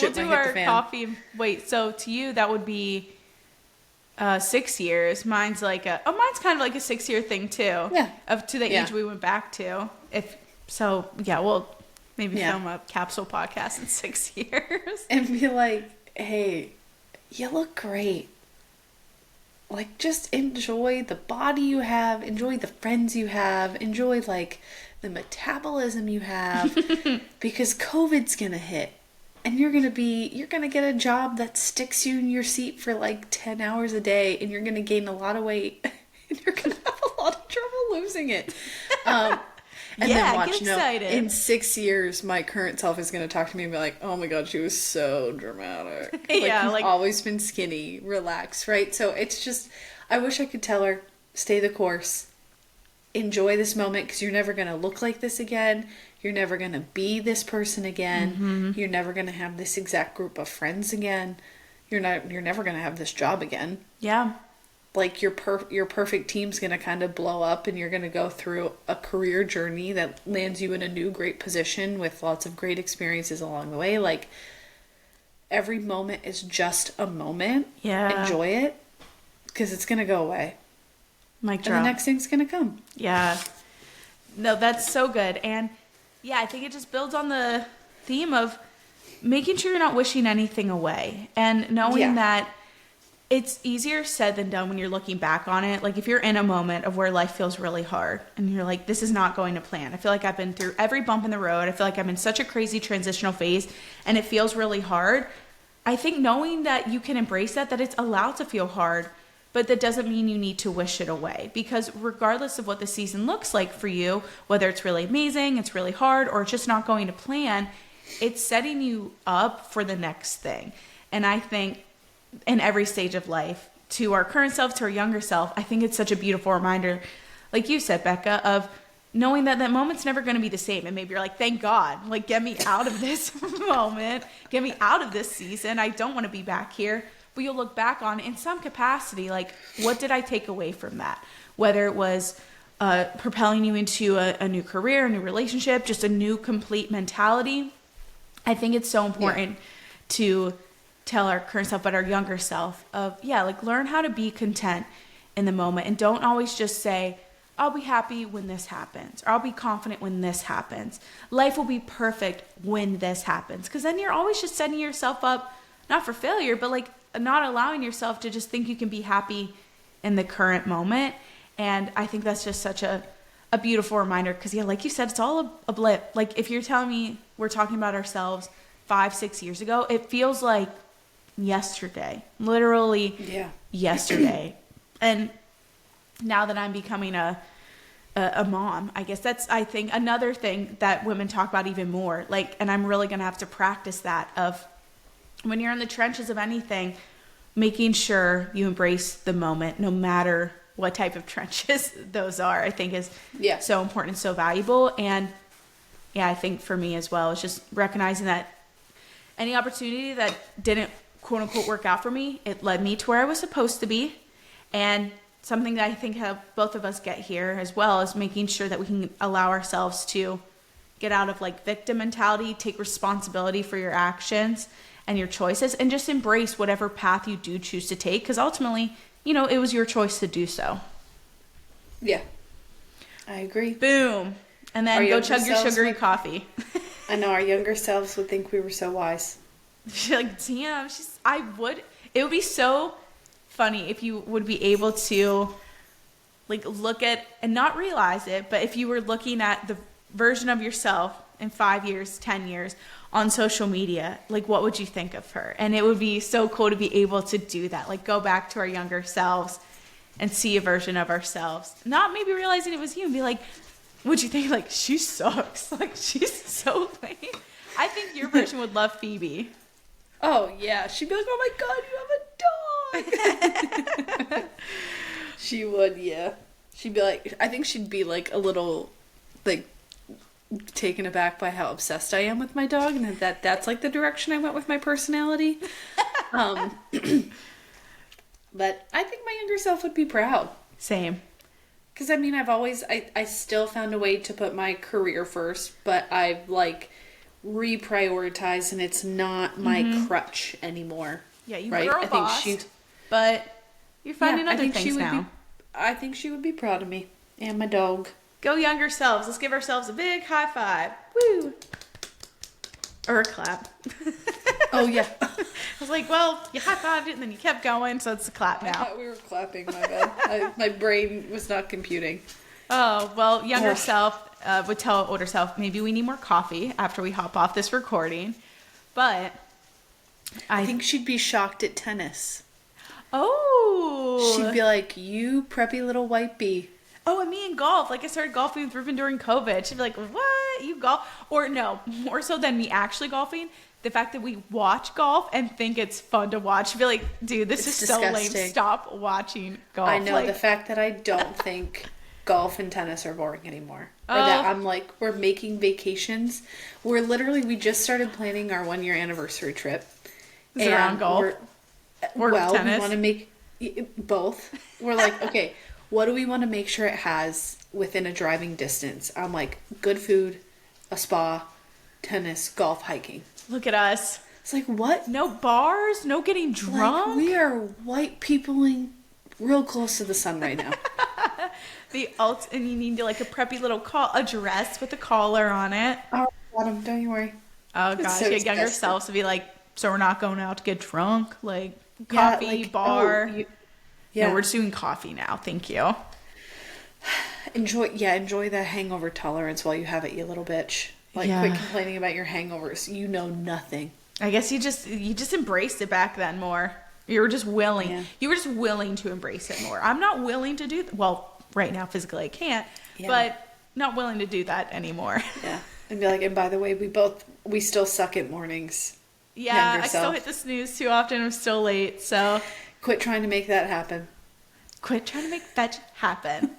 We'll do our coffee. Wait, so to you that would be 6 years. Mine's like mine's kind of like a 6-year thing too. Yeah. To the age we went back to. We'll maybe film a capsule podcast in 6 years. And be like, hey, you look great. Like, just enjoy the body you have, enjoy the friends you have, enjoy like the metabolism you have, because COVID's gonna hit. And you're going to get a job that sticks you in your seat for like 10 hours a day, and you're going to gain a lot of weight, and you're going to have a lot of trouble losing it. And then watch, get excited. In 6 years, my current self is going to talk to me and be like, oh my God, she was so dramatic. You've always been skinny, relax, right? So it's just, I wish I could tell her, stay the course, enjoy this moment, because you're never going to look like this again. You're never going to be this person again. Mm-hmm. You're never going to have this exact group of friends again. You're never going to have this job again. Yeah. Like your perfect team's going to kind of blow up, and you're going to go through a career journey that lands you in a new great position with lots of great experiences along the way. Like, every moment is just a moment. Yeah. Enjoy it, because it's going to go away. Mic drop. And the next thing's going to come. Yeah. No, that's so good. And yeah, I think it just builds on the theme of making sure you're not wishing anything away, and knowing that it's easier said than done when you're looking back on it. Like, if you're in a moment of where life feels really hard and you're like, this is not going to plan. I feel like I've been through every bump in the road. I feel like I'm in such a crazy transitional phase and it feels really hard. I think knowing that you can embrace that it's allowed to feel hard, but that doesn't mean you need to wish it away, because regardless of what the season looks like for you, whether it's really amazing, it's really hard, or it's just not going to plan, it's setting you up for the next thing. And I think in every stage of life, to our current self, to our younger self, I think it's such a beautiful reminder, like you said, Becca, of knowing that that moment's never going to be the same. And maybe you're like, thank God, like, get me out of this moment, get me out of this season. I don't want to be back here. But you'll look back on it in some capacity, like, what did I take away from that? Whether it was propelling you into a new career, a new relationship, just a new complete mentality. I think it's so important to tell our current self, but our younger self of, like, learn how to be content in the moment, and don't always just say, I'll be happy when this happens, or I'll be confident when this happens. Life will be perfect when this happens. Because then you're always just setting yourself up, not for failure, but like not allowing yourself to just think you can be happy in the current moment. And I think that's just such a beautiful reminder. Because like you said, it's all a blip. Like, if you're telling me we're talking about ourselves 5-6 years ago, it feels like yesterday, literally yesterday. And now that I'm becoming a mom, I guess that's, I think, another thing that women talk about even more. Like, and I'm really going to have to practice that, of when you're in the trenches of anything, making sure you embrace the moment, no matter what type of trenches those are, I think is so important and so valuable. And I think for me as well, it's just recognizing that any opportunity that didn't quote unquote work out for me, it led me to where I was supposed to be. And something that I think both of us get here as well is making sure that we can allow ourselves to get out of like victim mentality, take responsibility for your actions and your choices, and just embrace whatever path you do choose to take. Because ultimately, it was your choice to do so. Yeah. I agree. Boom. And then go chug your sugary coffee. I know, our younger selves would think we were so wise. She's like, damn, it would be so funny if you would be able to like look at and not realize it, but if you were looking at the version of yourself in 5 years, 10 years on social media, like, what would you think of her? And it would be so cool to be able to do that, like go back to our younger selves and see a version of ourselves, not maybe realizing it was you, and be like, what'd you think? Like, she sucks, like, she's so lame. I think your version would love Phoebe. Oh yeah, she'd be like, oh my God, you have a dog. She would, yeah. She'd be like, I think she'd be like a little like taken aback by how obsessed I am with my dog, and that's like the direction I went with my personality. But I think my younger self would be proud. Same. Because I mean, I still found a way to put my career first, but I've like reprioritized, and it's not my crutch anymore. Yeah, you girl bossed, but you're finding other things now. I think she would be proud of me and my dog. Go younger selves. Let's give ourselves a big high five. Woo! Or a clap. Oh, yeah. I was like, well, you high-fived it and then you kept going, so it's a clap now. I thought we were clapping, my bad. My brain was not computing. Oh, well, younger self would tell older self, maybe we need more coffee after we hop off this recording. But I think she'd be shocked at tennis. Oh. She'd be like, you preppy little white bee. Oh, and me in golf. Like, I started golfing with Ruben during COVID. She'd be like, what? You golf? Or no, more so than me actually golfing, the fact that we watch golf and think it's fun to watch. She'd be like, dude, this is disgusting. So lame. Stop watching golf. I know, the fact that I don't think golf and tennis are boring anymore. Or that I'm like, we're making vacations. We just started planning our 1-year anniversary trip. Is it around golf? Or tennis? We want to make both. We're like, okay, what do we want to make sure it has within a driving distance? I'm like, good food, a spa, tennis, golf, hiking. Look at us. It's like, what? No bars? No getting drunk? Like, we are white peopling real close to the sun right now. And you need like a preppy little a dress with a collar on it. Oh, Adam, don't you worry. Oh gosh, so younger selves to be like, so we're not going out to get drunk, like coffee, bar. No, we're just doing coffee now. Thank you. Enjoy the hangover tolerance while you have it, you little bitch. Like, quit complaining about your hangovers. You know nothing. I guess you just embraced it back then more. You were just willing. Yeah. You were just willing to embrace it more. I'm not willing to do well, right now physically I can't, but not willing to do that anymore. Yeah. And be like, and by the way, we still suck at mornings. Yeah, I still hit the snooze too often. I'm still late, so quit trying to make that happen. Quit trying to make fetch happen.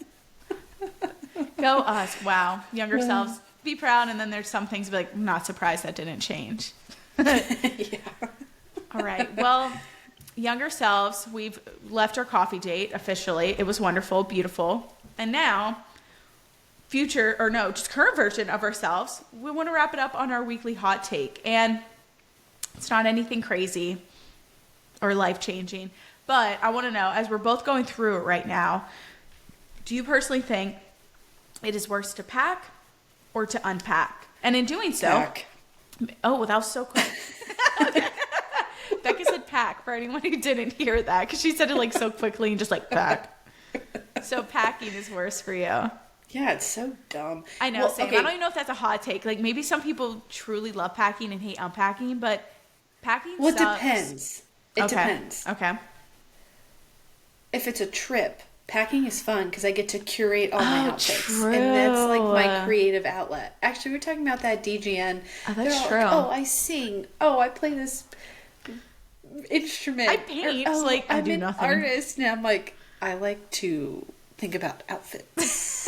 Go us. Wow. Younger selves, be proud. And then there's some things be like, I'm not surprised that didn't change. Yeah. All right. Well, younger selves, we've left our coffee date officially. It was wonderful, beautiful. And now, just current version of ourselves, we want to wrap it up on our weekly hot take. And it's not anything crazy or life-changing. But I want to know, as we're both going through it right now, do you personally think it is worse to pack or to unpack? And in doing so... Pack. Oh, well, that was so quick. Okay. Becca said pack, for anyone who didn't hear that, because she said it like so quickly and just like pack. So packing is worse for you. Yeah, it's so dumb. I know, same. Okay. I don't even know if that's a hot take. Like, maybe some people truly love packing and hate unpacking, but packing sucks. It depends. It depends. Okay. If it's a trip, packing is fun because I get to curate all my outfits. True. And that's like my creative outlet. Actually, we were talking about that DGN. Oh, that's true. Like, I sing. Oh, I play this instrument. I paint. I do nothing. I'm an artist. And I'm like, I like to think about outfits.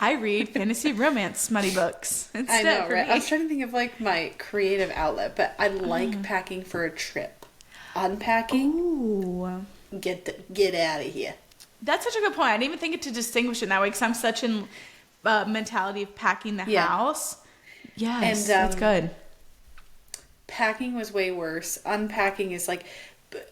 I read fantasy romance smutty books instead. I know, right? I was trying to think of like my creative outlet, but I like packing for a trip. Unpacking. Ooh. Get out of here. That's such a good point. I didn't even think it to distinguish it that way because I'm such in mentality of packing the house. Yes, and, that's good. Packing was way worse. Unpacking is like,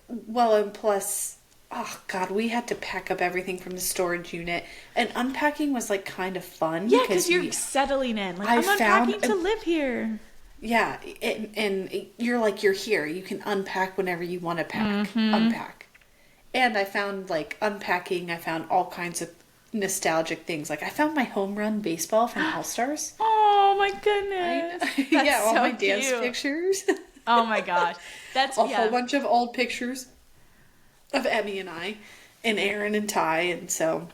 and plus, oh God, we had to pack up everything from the storage unit. And unpacking was like kind of fun. Yeah, because you're settling in. Like, I'm unpacking to live here. Yeah, and you're here. You can unpack whenever you want to pack. Unpack. And I found, unpacking, I found all kinds of nostalgic things. Like, I found my home run baseball from All-Stars. Oh, my goodness. That's all so my cute. dance pictures. Oh, my gosh. That's a whole bunch of old pictures of Emmy and I, and Aaron and Ty, and so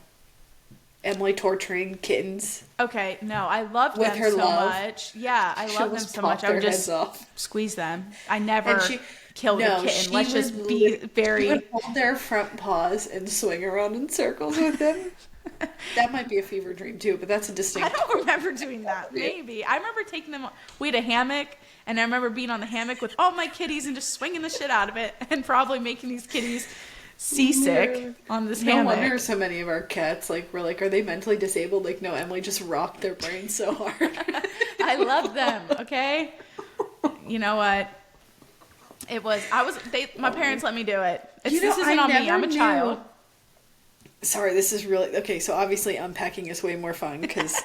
Emily torturing kittens. Okay, no, I love them so much. Yeah, I love them so much. I would just squeeze them. I never... kill the kitten. Let's just be very... She would hold their front paws and swing around in circles with them. That might be a fever dream too, but that's a distinct... I don't remember doing that. Maybe. I remember taking them... We had a hammock, and I remember being on the hammock with all my kitties and just swinging the shit out of it, and probably making these kitties seasick on this hammock. No wonder so many of our cats, we're like, are they mentally disabled? Like, no, Emily just rocked their brains so hard. I love them, okay? You know what? My parents let me do it. This isn't on me. I'm a child. Sorry, this is really... Okay, so obviously unpacking is way more fun because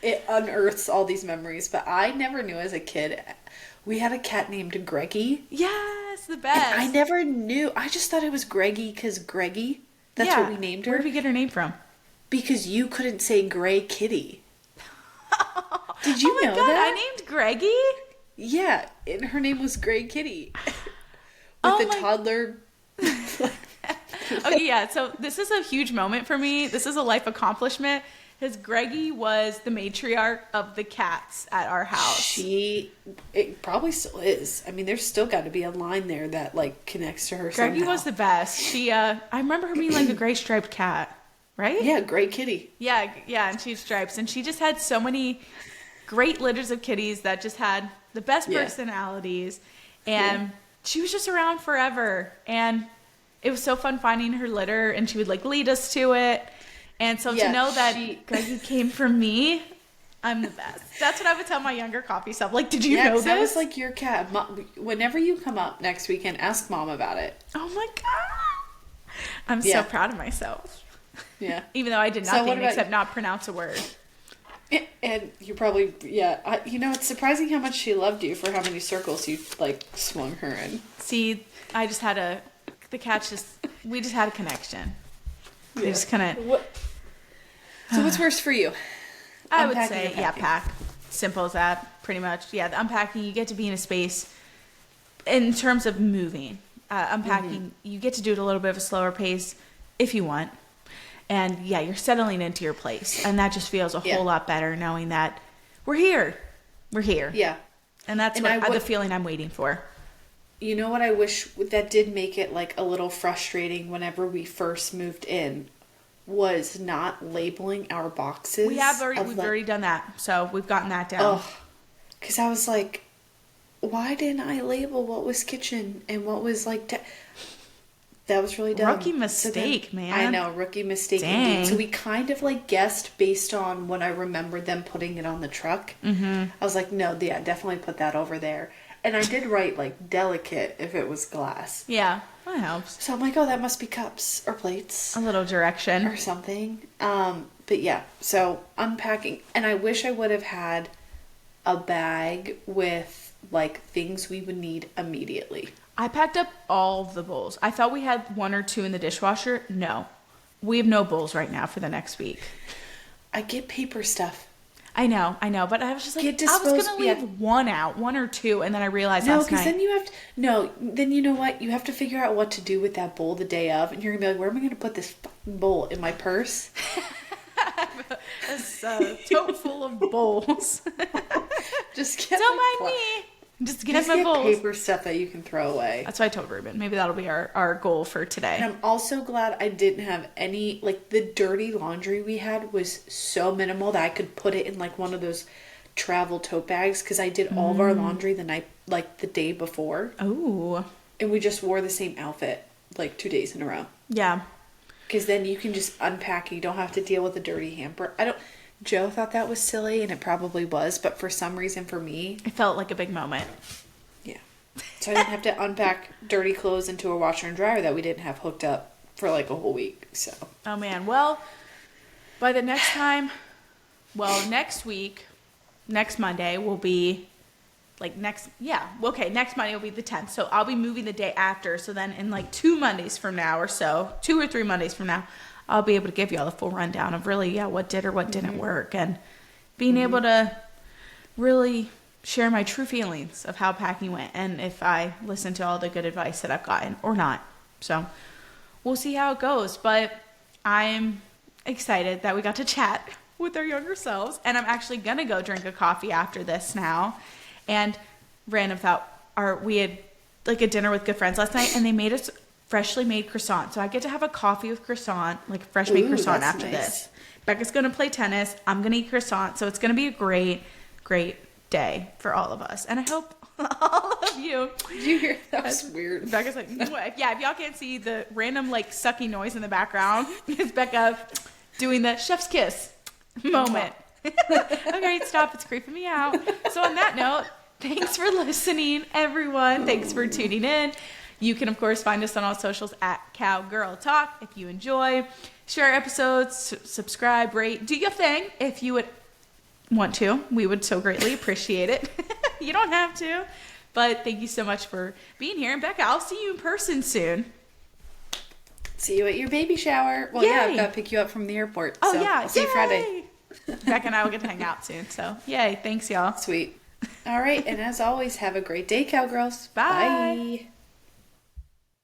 it unearths all these memories. But I never knew as a kid... We had a cat named Greggy. Yes, the best. And I never knew. I just thought it was Greggy because Greggy. That's what we named her. Where did we get her name from? Because you couldn't say Gray Kitty. Did you know that? I named Greggy? Yeah, and her name was Gray Kitty. With the toddler... Okay, yeah, so this is a huge moment for me. This is a life accomplishment. Because Greggy was the matriarch of the cats at our house. It probably still is. I mean, there's still got to be a line there that, connects to her somehow. Greggy was the best. She, I remember her being a gray striped cat, right? Yeah, Gray Kitty. Yeah, and she had stripes. And she just had so many great litters of kitties that just had the best personalities. And she was just around forever. And it was so fun finding her litter, and she would, lead us to it. And so to know that Greggy came from me, I'm the best. That's what I would tell my younger coffee self. Did you know this? That was your cat. Whenever you come up next weekend, ask Mom about it. Oh my God. I'm so proud of myself. Yeah. Even though I did nothing except not pronounce a word. And you probably, it's surprising how much she loved you for how many circles you, swung her in. See, I just had we just had a connection. We just kind of... So what's worse for you? I would say, pack. Simple as that, pretty much. Yeah, the unpacking, you get to be in a space in terms of moving. Unpacking, you get to do it a little bit of a slower pace if you want. And you're settling into your place. And that just feels a whole lot better knowing that we're here. We're here. Yeah. And that's the feeling I'm waiting for. You know what I wish that did make it a little frustrating whenever we first moved in was not labeling our boxes. We've already done that. So we've gotten that down. Oh, because I was like, why didn't I label what was kitchen and what was like... That was really dumb. Rookie mistake, man. I know, rookie mistake indeed. So we kind of like guessed based on when I remembered them putting it on the truck. Mm-hmm. I was like, no, yeah, definitely put that over there. And I did write like delicate if it was glass. Yeah, that helps. So I'm like, oh, that must be cups or plates. A little direction. Or something. But yeah, so unpacking. And I wish I would have had a bag with like things we would need immediately. I packed up all of the bowls. I thought we had 1 or 2 in the dishwasher. No. We have no bowls right now for the next week. I get paper stuff. I know. But I was just like, I was going to leave 1 out, 1 or 2, and then I realized last night. No, because then you have to, then you know what? You have to figure out what to do with that bowl the day of, and you're going to be like, where am I going to put this fucking bowl? In my purse? A tote full of bowls. Just get Don't mind me. Just get my bowls. Paper stuff that you can throw away. That's what I told Ruben. Maybe that'll be our goal for today. And I'm also glad I didn't have any, like, the dirty laundry we had was so minimal that I could put it in, like, one of those travel tote bags, because I did all of our laundry the day before. Oh. And we just wore the same outfit, like, 2 days in a row. Yeah. Because then you can just unpack. You don't have to deal with a dirty hamper. Joe thought that was silly, and it probably was, but for some reason for me... It felt like a big moment. Yeah. So I didn't have to unpack dirty clothes into a washer and dryer that we didn't have hooked up for like a whole week, so... Oh, man. Well, by the next time... Well, next week, next Monday will be... next Monday will be the 10th, so I'll be moving the day after, so then in 2 Mondays from now or so, 2 or 3 Mondays from now... I'll be able to give you all the full rundown of really, what did or what didn't work, and being able to really share my true feelings of how packing went and if I listen to all the good advice that I've gotten or not. So we'll see how it goes, but I'm excited that we got to chat with our younger selves, and I'm actually going to go drink a coffee after this now. And random thought, we had a dinner with good friends last night, and they made us freshly made croissant. So I get to have a coffee with croissant, fresh made croissant after this. Becca's going to play tennis. I'm going to eat croissant. So it's going to be a great, great day for all of us. And I hope all of you. Did you hear that? Was weird. Becca's like, what? Yeah, if y'all can't see the random sucky noise in the background, it's Becca doing the chef's kiss moment. Okay, stop. It's creeping me out. So on that note, thanks for listening, everyone. Thanks for tuning in. You can, of course, find us on all socials at Cowgirl Talk. If you enjoy, share episodes, subscribe, rate, do your thing if you would want to. We would so greatly appreciate it. You don't have to. But thank you so much for being here. And Becca, I'll see you in person soon. See you at your baby shower. Well, yeah, I've got to pick you up from the airport. Oh, so yeah. I'll see you Friday. Becca and I will get to hang out soon. So, yay. Thanks, y'all. Sweet. All right. And as always, have a great day, Cowgirls. Bye. Bye.